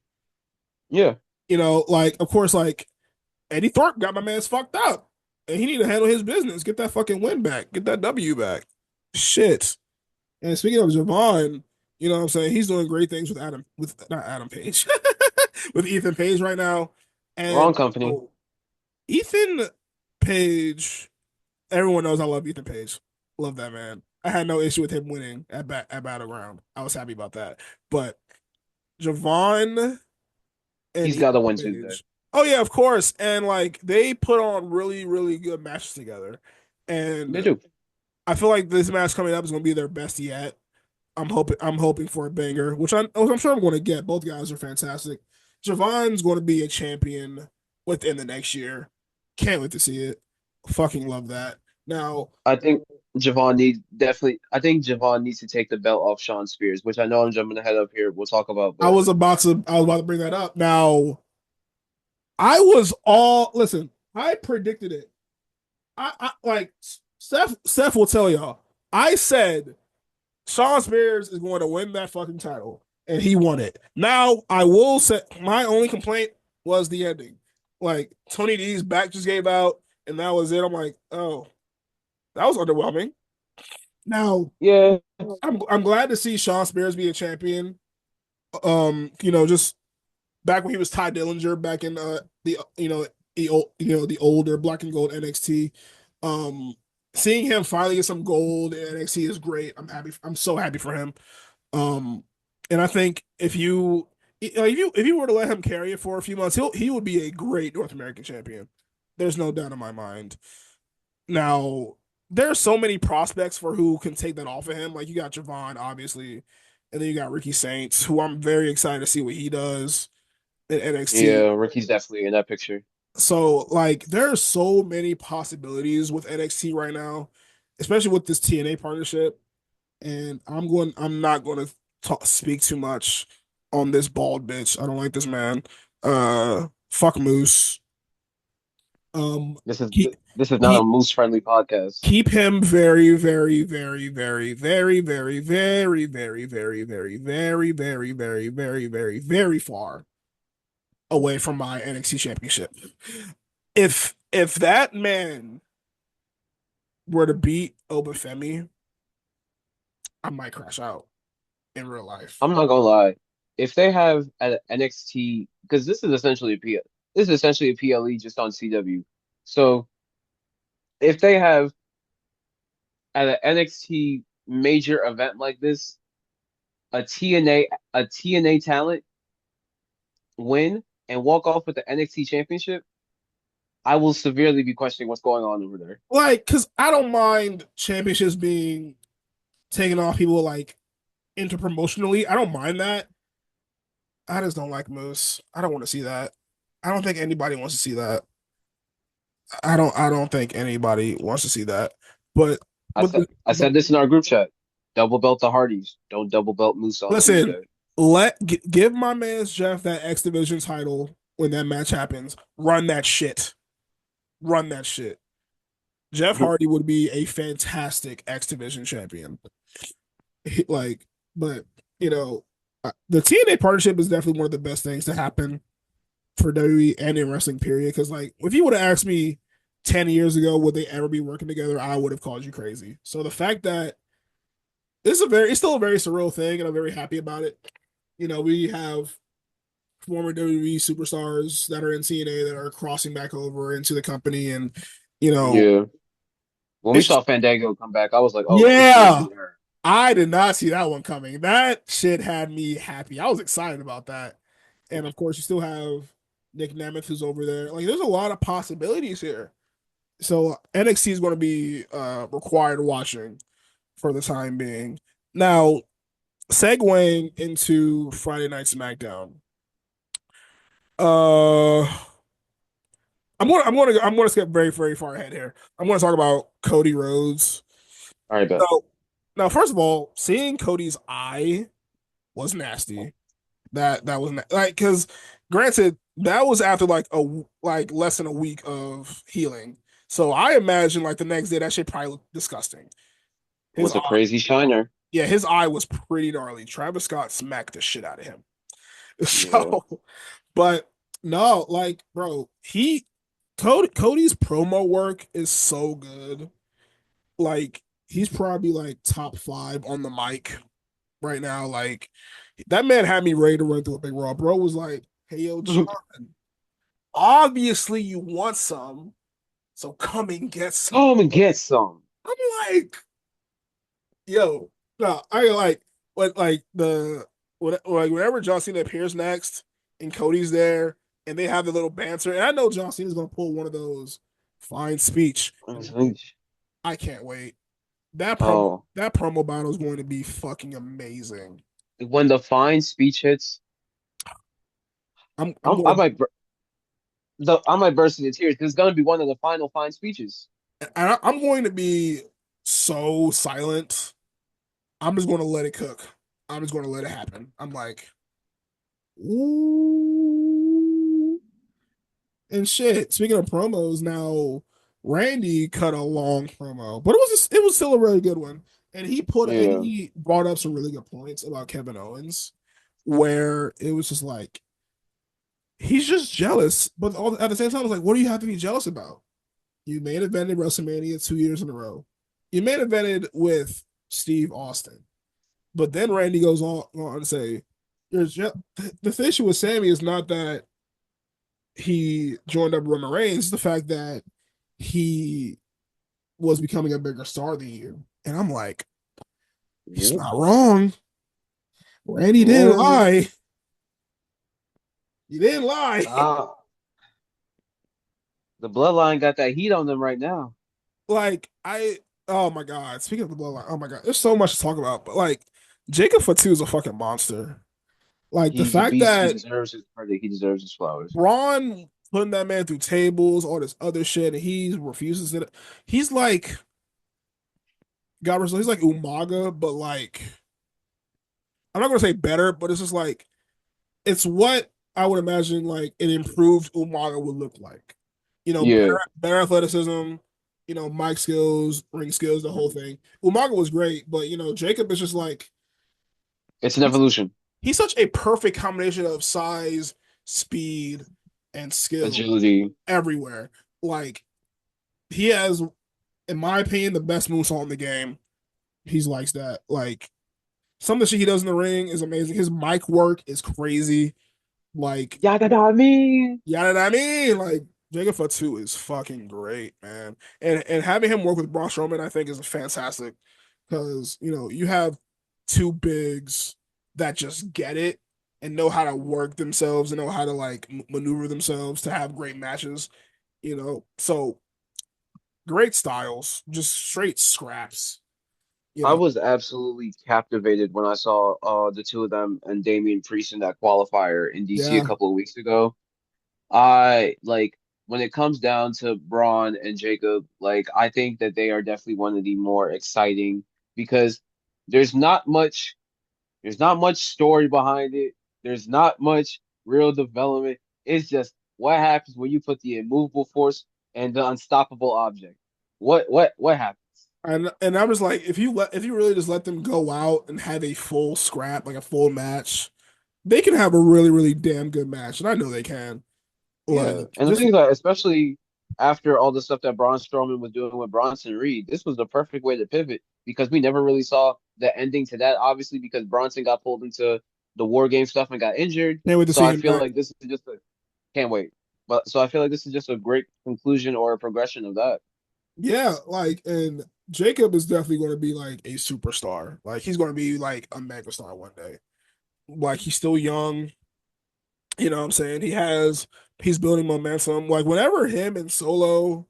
Yeah. Like of course, like Eddie Thorpe got my man's fucked up, and he need to handle his business, get that fucking win back, get that W back. Shit. And speaking of Javon, what I'm saying? He's doing great things with not Adam Page, with Ethan Page right now. And Wrong company. Ethan Page, everyone knows I love Ethan Page. Love that man. I had no issue with him winning at Battleground. I was happy about that. But Javon and He's got Ethan to win Tuesday. Page, Oh yeah, of course. And like they put on really, really good matches together. They And do. I feel like this match coming up is gonna be their best yet. I'm hoping for a banger, which I'm sure I'm gonna get. Both guys are fantastic. Javon's gonna be a champion within the next year. Can't wait to see it. Fucking love that. Now, I think Javon needs definitely. I think Javon needs to take the belt off Sean Spears, which I know I'm jumping ahead of here. We'll talk about, but I was about to bring that up. Now, I was all listen, I predicted it. I like Steph will tell y'all. I said Sean Spears is going to win that fucking title, and he won it. Now, I will say my only complaint was the ending. Like Tony D's back just gave out, and that was it. I'm like, oh, that was underwhelming. Now, yeah, I'm glad to see Sean Spears be a champion. Just back when he was Ty Dillinger back in the older black and gold NXT. Um, Seeing him finally get some gold in NXT is great. I'm happy. I'm so happy for him. Um, and I think if you were to let him carry it for a few months, he would be a great North American champion. There's no doubt in my mind. Now, there's so many prospects for who can take that off of him. Like you got Javon, obviously, and then you got Ricky Saints, who I'm very excited to see what he does in NXT. yeah. Ricky's definitely in that picture. So like there are so many possibilities with NXT right now, especially with this TNA partnership. And I'm not going to speak too much on this bald bitch. I don't like this man. Fuck Moose. Um, This is keep this is not a keep moose friendly podcast. keep him very, very, very, very, very, very, very, very, very, very, very, very, very, very, very, very far away from my NXT championship. If that man were to beat Obafemi, I might crash out in real life. I'm not gonna lie. If they have an NXT, because this is essentially a PLE just on CW. So if they have at an NXT major event like this, a TNA talent win and walk off with the NXT championship, I will severely be questioning what's going on over there. Like, cause I don't mind championships being taken off people like interpromotionally. I don't mind that. I just don't like Moose. I don't want to see that. I don't think anybody wants to see that. I don't think anybody wants to see that. But with the, I but said this in our group chat. Double belt the Hardys. Don't double belt Moose on listen, Tuesday. give my man's Jeff that X Division title when that match happens. Run that shit. Run that shit. Jeff Hardy would be a fantastic X Division champion. Like, but the TNA partnership is definitely one of the best things to happen for WWE and in wrestling. Period. Because like, if you would have asked me 10 years ago would they ever be working together, I would have called you crazy. So the fact that it's still a very surreal thing, and I'm very happy about it. We have former WWE superstars that are in TNA that are crossing back over into the company, and you know, Yeah. When we it's saw Fandango come back, I was like, oh, this is a yeah. new era. I did not see that one coming. That shit had me happy. I was excited about that. And of course, you still have Nick Nemeth who's over there. Like, there's a lot of possibilities here. So NXT is going to be required watching for the time being. Now, segueing into Friday Night SmackDown. Uh, I'm gonna skip very very far ahead here. I'm gonna talk about Cody Rhodes. All right, bet. So now, first of all, seeing Cody's eye was nasty. That was like because granted that was after like less than a week of healing. So I imagine like the next day that shit probably looked disgusting. It His was a eye, crazy shiner. yeah, his eye was pretty gnarly. Travis Scott smacked the shit out of him. Yeah. So, but no, like bro, Cody's promo work is so good. Like he's probably like top five on the mic right now. Like that man had me ready to run through a big raw. Bro was like, "Hey yo, John, obviously you want some, so come and get some." Come and get some. I'm like, "Yo, no, I like what like the what like whenever John Cena appears next and Cody's there." and they have the little banter. And I know John Cena is going to pull one of those fine speech. I can't wait. Oh, That promo battle is going to be fucking amazing. when the fine speech hits, I'm I going might I might burst into tears because it's gonna be one of the final fine speeches. I'm going to be so silent. I'm just going to let it cook. I'm just going to let it happen. I'm like, ooh. And shit. Speaking of promos, now Randy cut a long promo, but it was still a really good one. And Yeah, he brought up some really good points about Kevin Owens, where it was just like he's just jealous, but at the same time, it's like, what do you have to be jealous about? You main evented WrestleMania 2 years in a row. You main evented with Steve Austin, but then Randy goes on to say, "There's the issue with Sammy is not that he joined up Roman Reigns, the fact that he was becoming a bigger star than you." And I'm like, he's yep. not wrong. Randy didn't Yeah. lie. He didn't lie. Uh, the bloodline got that heat on them right now. Like oh my god. Speaking of the bloodline, oh my god, there's so much to talk about. But like, Jacob Fatu is a fucking monster. Like the He's a fact beast. He that deserves his credit. He deserves his flowers. Braun putting that man through tables, all this other shit, and he refuses it. He's like God, he's like Umaga, but like I'm not gonna say better, but it's just like it's what I would imagine like an improved Umaga would look like. Yeah, Better athleticism, mic skills, ring skills, the whole thing. Umaga was great, but Jacob is just like it's an he's, evolution. he's such a perfect combination of size, speed, and skill Agility. everywhere. Like he has, in my opinion, the best moonsault in the game. He's likes that. Like some of the shit he does in the ring is amazing. His mic work is crazy. Like, Yada me. you know what I mean? Like, Jacob Fatu is fucking great, man. And having him work with Braun Strowman, I think, is fantastic because you have two bigs that just get it and know how to work themselves and know how to like maneuver themselves to have great matches. So great styles, just straight scraps. You I know, was absolutely captivated when I saw the two of them and Damian Priest in that qualifier in DC a yeah. couple of weeks ago. I like when it comes down to Braun and Jacob, like I think that they are definitely one of the more exciting because there's not much there's not much story behind it. There's not much real development. It's just what happens when you put the immovable force and the unstoppable object. What happens? And I'm just like, if you really just let them go out and have a full scrap, like a full match, they can have a really, really damn good match. And I know they can. Yeah, Like and the just thing is that especially after all the stuff that Braun Strowman was doing with Bronson Reed, this was the perfect way to pivot because we never really saw the ending to that, obviously, because Bronson got pulled into the war game stuff and got injured. can't wait to So see I him feel back. like this is just a can't wait. But so I feel like this is just a great conclusion or a progression of that. Yeah, like and Jacob is definitely going to be like a superstar. Like he's going to be like a megastar one day. Like he's still young. You know what I'm saying? He's building momentum. Like whenever him and Solo,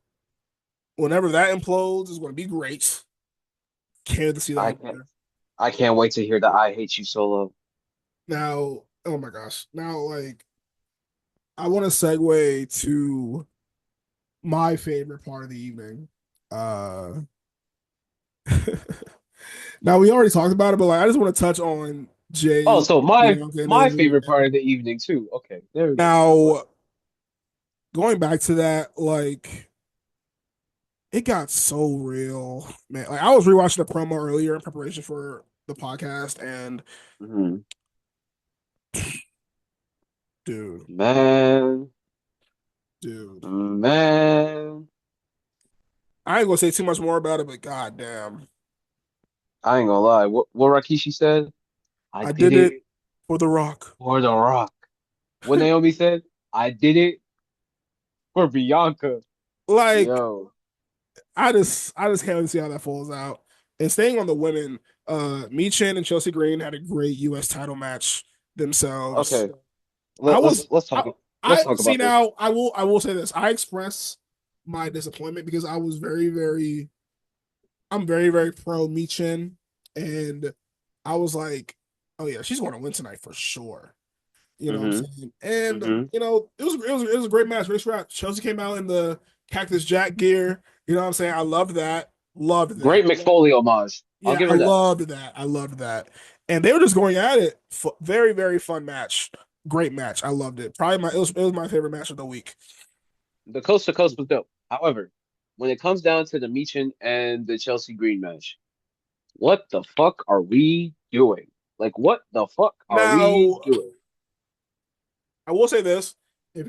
whenever that implodes, is going to be great. Can't wait to see that I over can't there. I can't wait to hear the I hate you solo. Now, oh my gosh. Now, like, I want to segue to my favorite part of the evening. Uh, now we already talked about it, but like, I just want to touch on Oh, Jade, so Bianca, and my Naomi. favorite part of the evening too. Okay, there we go. Now, going back to that, like, it got so real, man. Like, I was rewatching the promo earlier in preparation for the podcast, and Mhm. dude, Man, dude, man. I ain't gonna say too much more about it, but goddamn, I ain't gonna lie. What Rakishi said? I I did did it it for The Rock. for The Rock. What Naomi said? I did it for Bianca. Like, Yo. I just can't wait to see how that falls out. And staying on the women, Michin and Chelsea Green had a great U.S. title match themselves. Okay. Let's talk. Let's I talk see about this. now. I will say this. I express my disappointment because I was I'm very pro Michin, and I was like, oh yeah, she's going to win tonight for sure. You know what I'm Hmm. saying? And Hmm. it was a great match. Great scrap. Chelsea came out in the Cactus Jack gear. You know what I'm saying? I loved that. Loved that. Great McFoley homage. I'll Yeah, give I her that. loved that. I loved that. And they were just going at it. Very, very fun match. Great match. I loved it. Probably it was my favorite match of the week. The coast to coast was dope. However, when it comes down to the Meechin and the Chelsea Green match, what the fuck are we doing? Like, what the fuck are we Now, doing? I will say this: if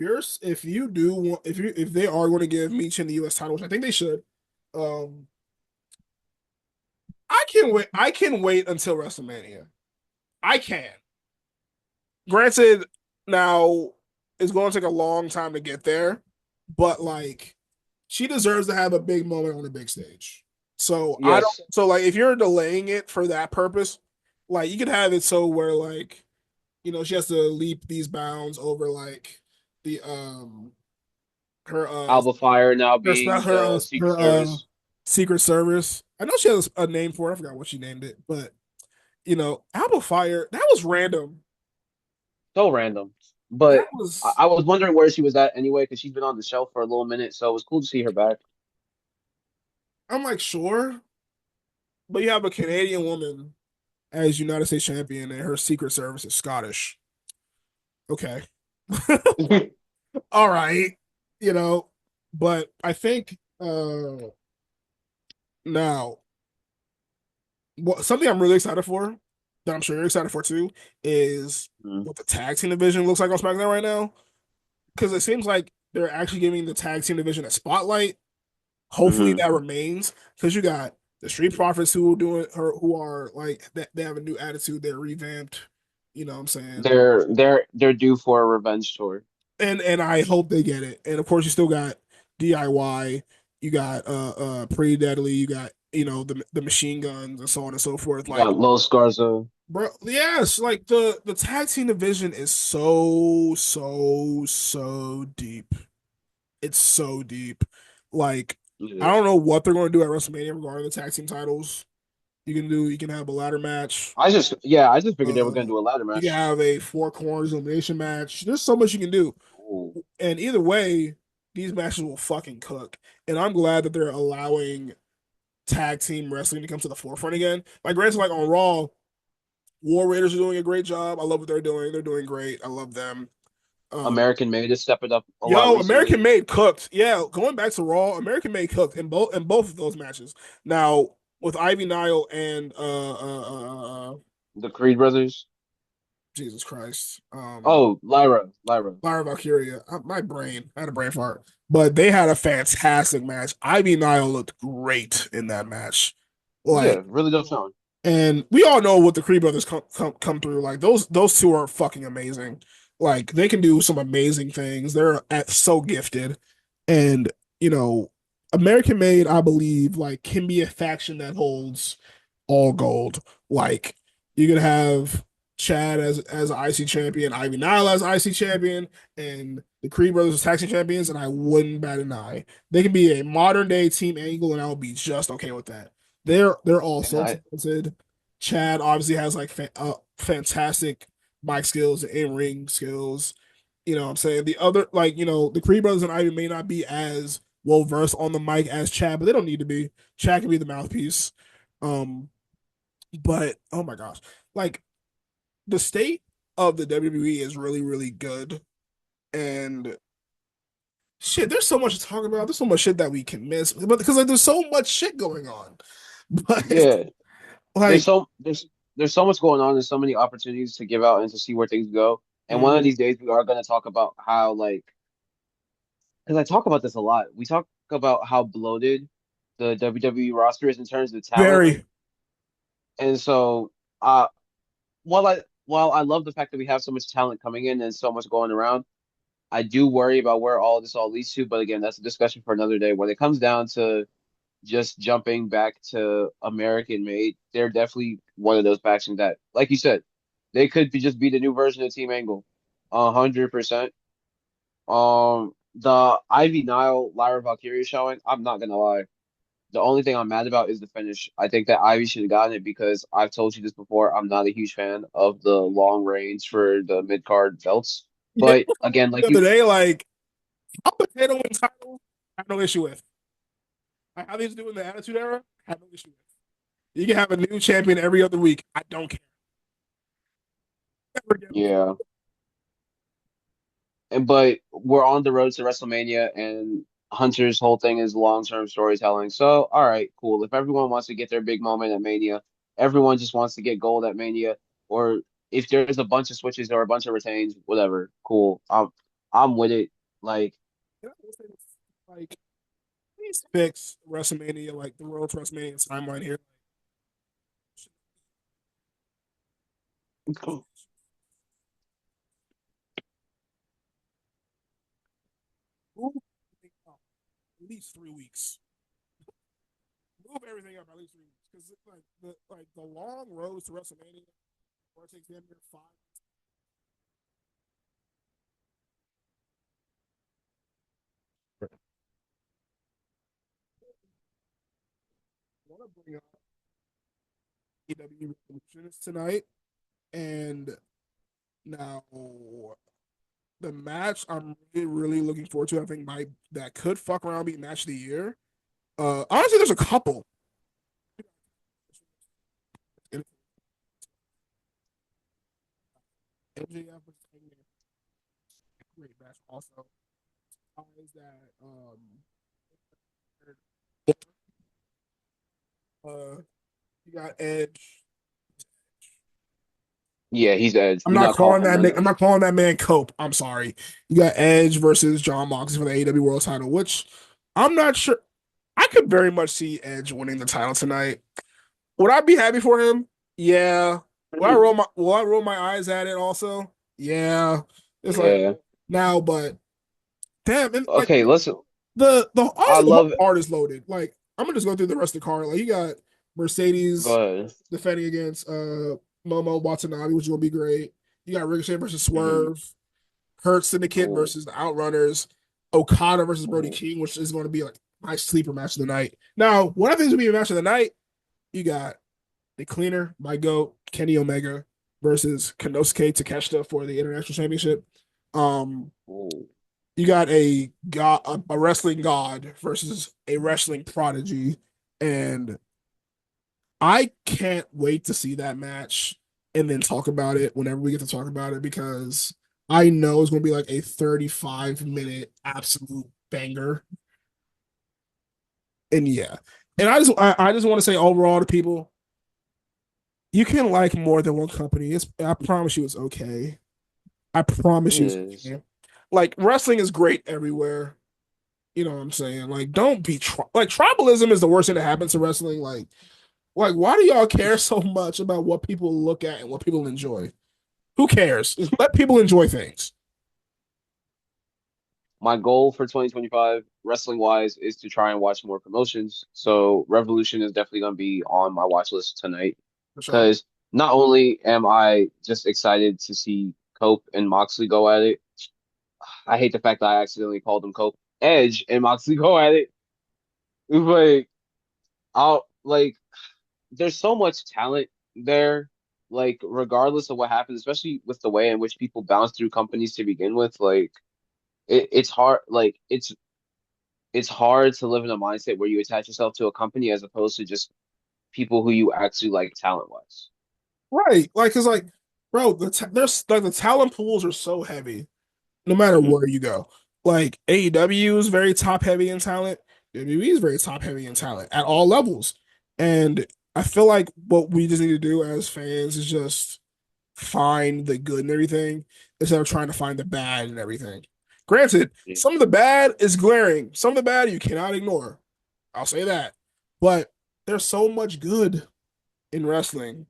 you do want if they are going to give Meech the U.S. title, which I think they should, um, I can wait. I can wait until WrestleMania. I can. Granted, now it's going to take a long time to get there, but like she deserves to have a big moment on the big stage. So I don't. Yes, So like if you're delaying it for that purpose, like you could have it so where like she has to leap these bounds over like the her Alba Fire now That's not being the Secret Service. Secret Service. I know she has a name for it. I forgot what she named it, but Apple Fire. That was random. So random. That But was. I was wondering where she was at anyway, because she's been on the shelf for a little minute, so it was cool to see her back. I'm like sure, but you have a Canadian woman as United States champion, and her Secret Service is Scottish. Okay, all right, you know, but I think now something I'm really excited for, that I'm sure you're excited for too, is Mhm. what the tag team division looks like on SmackDown right now. Because it seems like they're actually giving the tag team division a spotlight. Hopefully Mhm. that remains because you got the Street Profits who are doing her who are like that they have a new attitude, they're revamped, you know what I'm saying? They're due for a revenge tour. And I hope they get it. And of course you still got DIY, you got Pretty Deadly, you got the machine guns and so on and so forth. You Like got Los Garza. bro, yes, like the tag team division is so deep. It's so deep. Like, It I don't is. know what they're going to do at WrestleMania regarding the tag team titles. You can have a ladder match. I just figured they were gonna Uh, do a ladder you can match. have a four corners elimination match. There's so much you can do, Ooh. and either way, these matches will fucking cook. And I'm glad that they're allowing tag team wrestling to come to the forefront again. Like, granted, like on Raw, War Raiders are doing a great job. I love what they're doing. They're doing great. I love them. Um, American made is stepping up a lot Yo, American recently. Made cooked. Yeah, going back to Raw, American Made cooked in both of those matches. Now with Ivy Nile and The Creed brothers. Jesus Christ, Oh, Lyra. Lyra Valkyria. My brain, I had a brain fart, but they had a fantastic match. Ivy Nile looked great in that match. Yeah, Like, really dope sound. and we all know what the Creed brothers come through. Like those two are fucking amazing. Like they can do some amazing things. So gifted, and you know, American Made, I believe, like can be a faction that holds all gold. Like you could have Chad as IC champion, Ivy Nile as IC champion, and the Creed brothers as tag team champions, and I wouldn't bat an eye. They can be a modern day Team Angle, and I would be just okay with that. They're all And so I talented. Chad obviously has like fantastic mic skills and in-ring skills. You know what I'm saying? The other like, the Creed brothers and Ivy may not be as well versed on the mic as Chad, but they don't need to be. Chad can be the mouthpiece. Um, but oh my gosh. Like the state of the WWE is really, really good. And shit, there's so much to talk about. There's so much shit that we can miss. But because like there's so much shit going on. But yeah, there's like so there's there's so much going on and so many opportunities to give out and to see where things go. And one of mhm, these days we are gonna talk about how like because I talk about this a lot. We talk about how bloated the WWE roster is in terms of talent. very And so uh while I love the fact that we have so much talent coming in and so much going around, I do worry about where all leads to. But again, that's a discussion for another day. When it comes down to just jumping back to American made, they're definitely one of those factions that, like you said, they could just be the new version of Team Angle, 100%. The Ivy Nile Lyra Valkyria showing, I'm not gonna lie. The only thing I'm mad about is the finish. I think that Ivy should have gotten it because I've told you this before. I'm not a huge fan of the long reigns for the mid card belts. Yeah, But again, the like other you, day, like a potato win title, I have no issue with. Like how they used to do in the Attitude Era, I have no issue with. You can have a new champion every other week. I don't care. Never get me. yeah. And but we're on the road to WrestleMania, and Hunter's whole thing is long-term storytelling. So, all right, cool. If everyone wants to get their big moment at Mania, everyone just wants to get gold at Mania, or if there's a bunch of switches or a bunch of retains, whatever, cool. I'm with it. Like, Like, please fix WrestleMania, like the World WrestleMania timeline here. Move everything up at least 3 weeks. Move everything up at least 3 weeks because like the long road to WrestleMania, or it takes them there 5. I want to bring up AEW Revolution tonight, and now the match I'm really looking forward to. I think my that could fuck around be match of the year. Honestly, there's a couple. MJF was a great match. Also, is that you got Edge. yeah, he's Edge. I'm We're not not calling calling that him Nick. I'm Edge. not calling that man Cope. I'm sorry. You got Edge versus John Moxley for the AEW World Title, which I'm not sure. I could very much see Edge winning the title tonight. Would I be happy for him? Yeah. Will I roll my eyes at it also? Yeah. It's like Yeah. now, but damn, and like Okay, listen. the I honestly the whole love it. card is loaded. Like I'm gonna just go through the rest of the card. Like you got Go Mercedes ahead. defending against Momo Watanabe, which is gonna be great. You got Ricochet versus Hmm. Swerve, Hurt Syndicate Ooh, versus the Outrunners, Okada versus Brody ooh, King, which is going to be like my sleeper match of the night. Now, one of the things will be a match of the night. You got the cleaner, my goat, Kenny Omega versus Konosuke Takeshita for the International Championship. Um, ooh. you got a god, a wrestling god versus a wrestling prodigy, and I can't wait to see that match and then talk about it whenever we get to talk about it because I know it's going to be like a 35-minute absolute banger. And yeah. And I just want to say overall to people, you can like more than one company. I promise you it's okay. I It promise you it's is. okay. Like wrestling is great everywhere. You know what I'm saying? Like don't be like tribalism is the worst thing that happens to wrestling. Like why do y'all care so much about what people look at and what people enjoy? Who cares? Just let people enjoy things. My goal for 2025, wrestling wise, is to try and watch more promotions. So Revolution is definitely going to be on my watch list tonight For sure. because not only am I just excited to see Cope and Moxley go at it, I hate the fact that I accidentally called them Cope, Edge and Moxley go at it. But I'll like, there's so much talent there. Like, regardless of what happens, especially with the way in which people bounce through companies to begin with, like it's hard. Like it's hard to live in a mindset where you attach yourself to a company as opposed to just people who you actually like talent wise. Right. Like, cause like, bro, there's like the talent pools are so heavy, no matter Hmm. where you go. Like AEW is very top heavy in talent. WWE is very top heavy in talent at all levels. And I feel like what we just need to do as fans is just find the good and everything instead of trying to find the bad and everything. Granted, Yeah. some of the bad is glaring. Some of the bad you cannot ignore. I'll say that. But there's so much good in wrestling.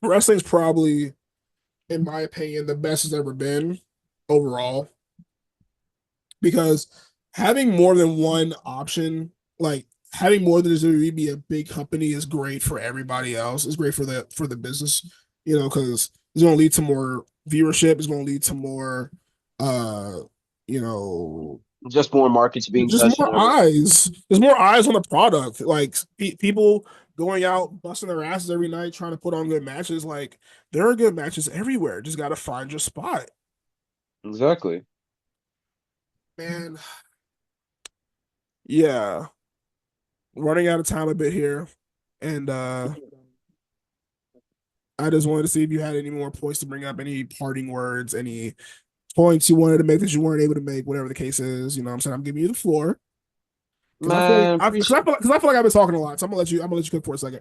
Wrestling's probably, in my opinion, the best it's ever been overall because having more than one option, like having more than just WWE be a big company is great for everybody else. It's great for the business, because it's going to lead to more viewership. It's going to lead to more, uh, you know, Just more markets being just touched and more everything. eyes. There's more eyes on the product. Like people going out busting their asses every night trying to put on good matches. Like there are good matches everywhere. Just got to find your spot, Exactly. man. Yeah, running out of time a bit here, and I just wanted to see if you had any more points to bring up, any parting words, any points you wanted to make that you weren't able to make, whatever the case is. You know what I'm saying? I'm giving you the floor because I feel like Man, appreciate because I feel like I've been talking a lot. So I'm gonna let you cook for a second.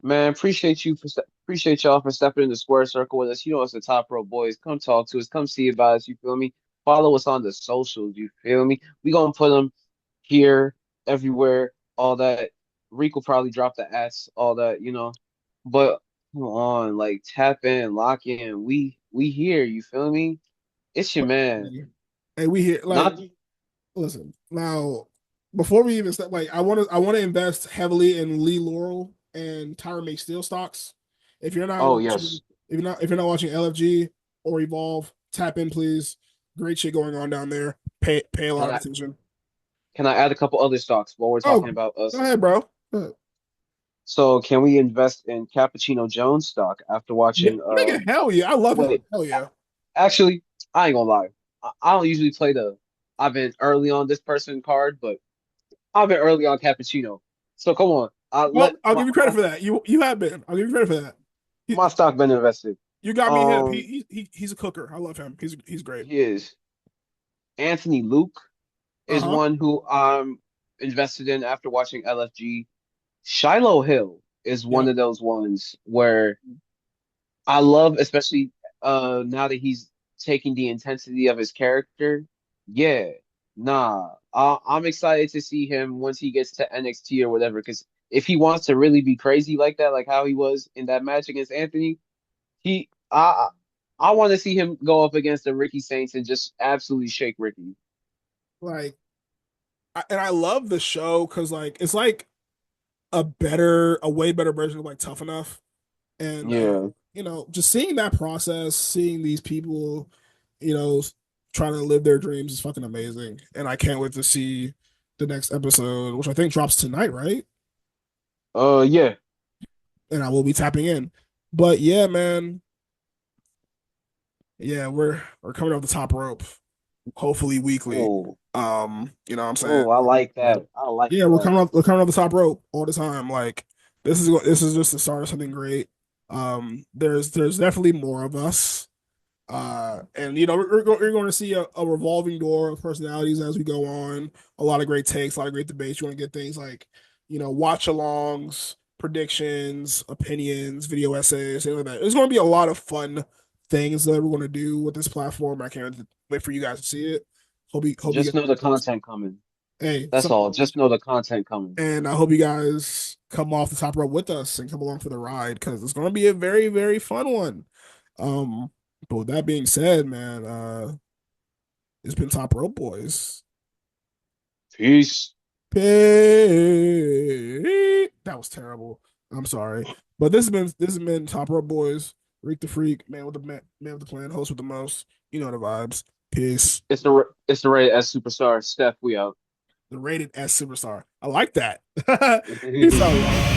man, appreciate you for appreciate y'all for stepping in the square circle with us. You know it's the Top Rope Boys. Come talk to us. Come see about us. You feel me? Follow us on the socials. You feel me? We gonna put them here, everywhere, all that. Reek will probably drop the ass, all that, you know. But come on, like tap in, lock in. We here. You feel me? It's your man. Hey, we here like Not listen now. Before we even start, like I want to invest heavily in Lee Laurel and Tyra Make Steel stocks. If you're not oh watching, yes. if you're not watching LFG or Evolve, tap in please. Great shit going on down there. Pay a lot Can of I attention. can I add a couple other stocks while we're Oh, talking about go us? ahead, bro. Go ahead. So can we invest in Cappuccino Jones stock after Yeah, watching nigga, hell yeah, I love him. wait, Hell yeah. actually I ain't gonna lie. I don't usually play the I've been early on this person card, but I've been early on Cappuccino. So come on. I Well, let I'll give you credit for that. You have been. I'll give you credit for that. You, my stock been invested. you got me hip. Um He's a cooker. I love him. He's great. he is. Anthony Luke Uh is huh. one who I'm invested in after watching LFG. Shiloh Hill is one Yep. of those ones where I love, especially now that he's taking the intensity of his character. Yeah, nah, I'm excited to see him once he gets to NXT or whatever. Because if he wants to really be crazy like that, like how he was in that match against Anthony, he I want to see him go up against the Ricky Saints and just absolutely shake Ricky. Like, and I love the show because it's like a way better version of like Tough Enough, and Yeah, just seeing that process, seeing these people, you know, trying to live their dreams is fucking amazing, and I can't wait to see the next episode, which I think drops tonight, right? yeah. And I will be tapping in. But yeah, man, yeah, we're coming off the top rope, hopefully weekly. Oh, You know what I'm saying? oh, I like that. I like Yeah, that. we're coming off the top rope all the time. Like this is just the start of something great. There's definitely more of us. And we're going to see a revolving door of personalities as we go on. A lot of great takes, a lot of great debates. You want to get things like, watch alongs, predictions, opinions, video essays, things like that. There's going to be a lot of fun things that we're going to do with this platform. I can't wait for you guys to see it. Hope you Just get know the content coming. hey, That's all. Just know the content coming. and I hope you guys come off the top rope with us and come along for the ride because it's going to be a very, very fun one. Um, but with that being said, man, it's been Top Rope Boys. Peace. That was terrible. I'm sorry, but this has been Top Rope Boys. Rique the Freak, man with the plan, host with the most. You know the vibes. Peace. It's the rated S superstar. Steph, we out. The rated S superstar. I like that. Peace out, y'all.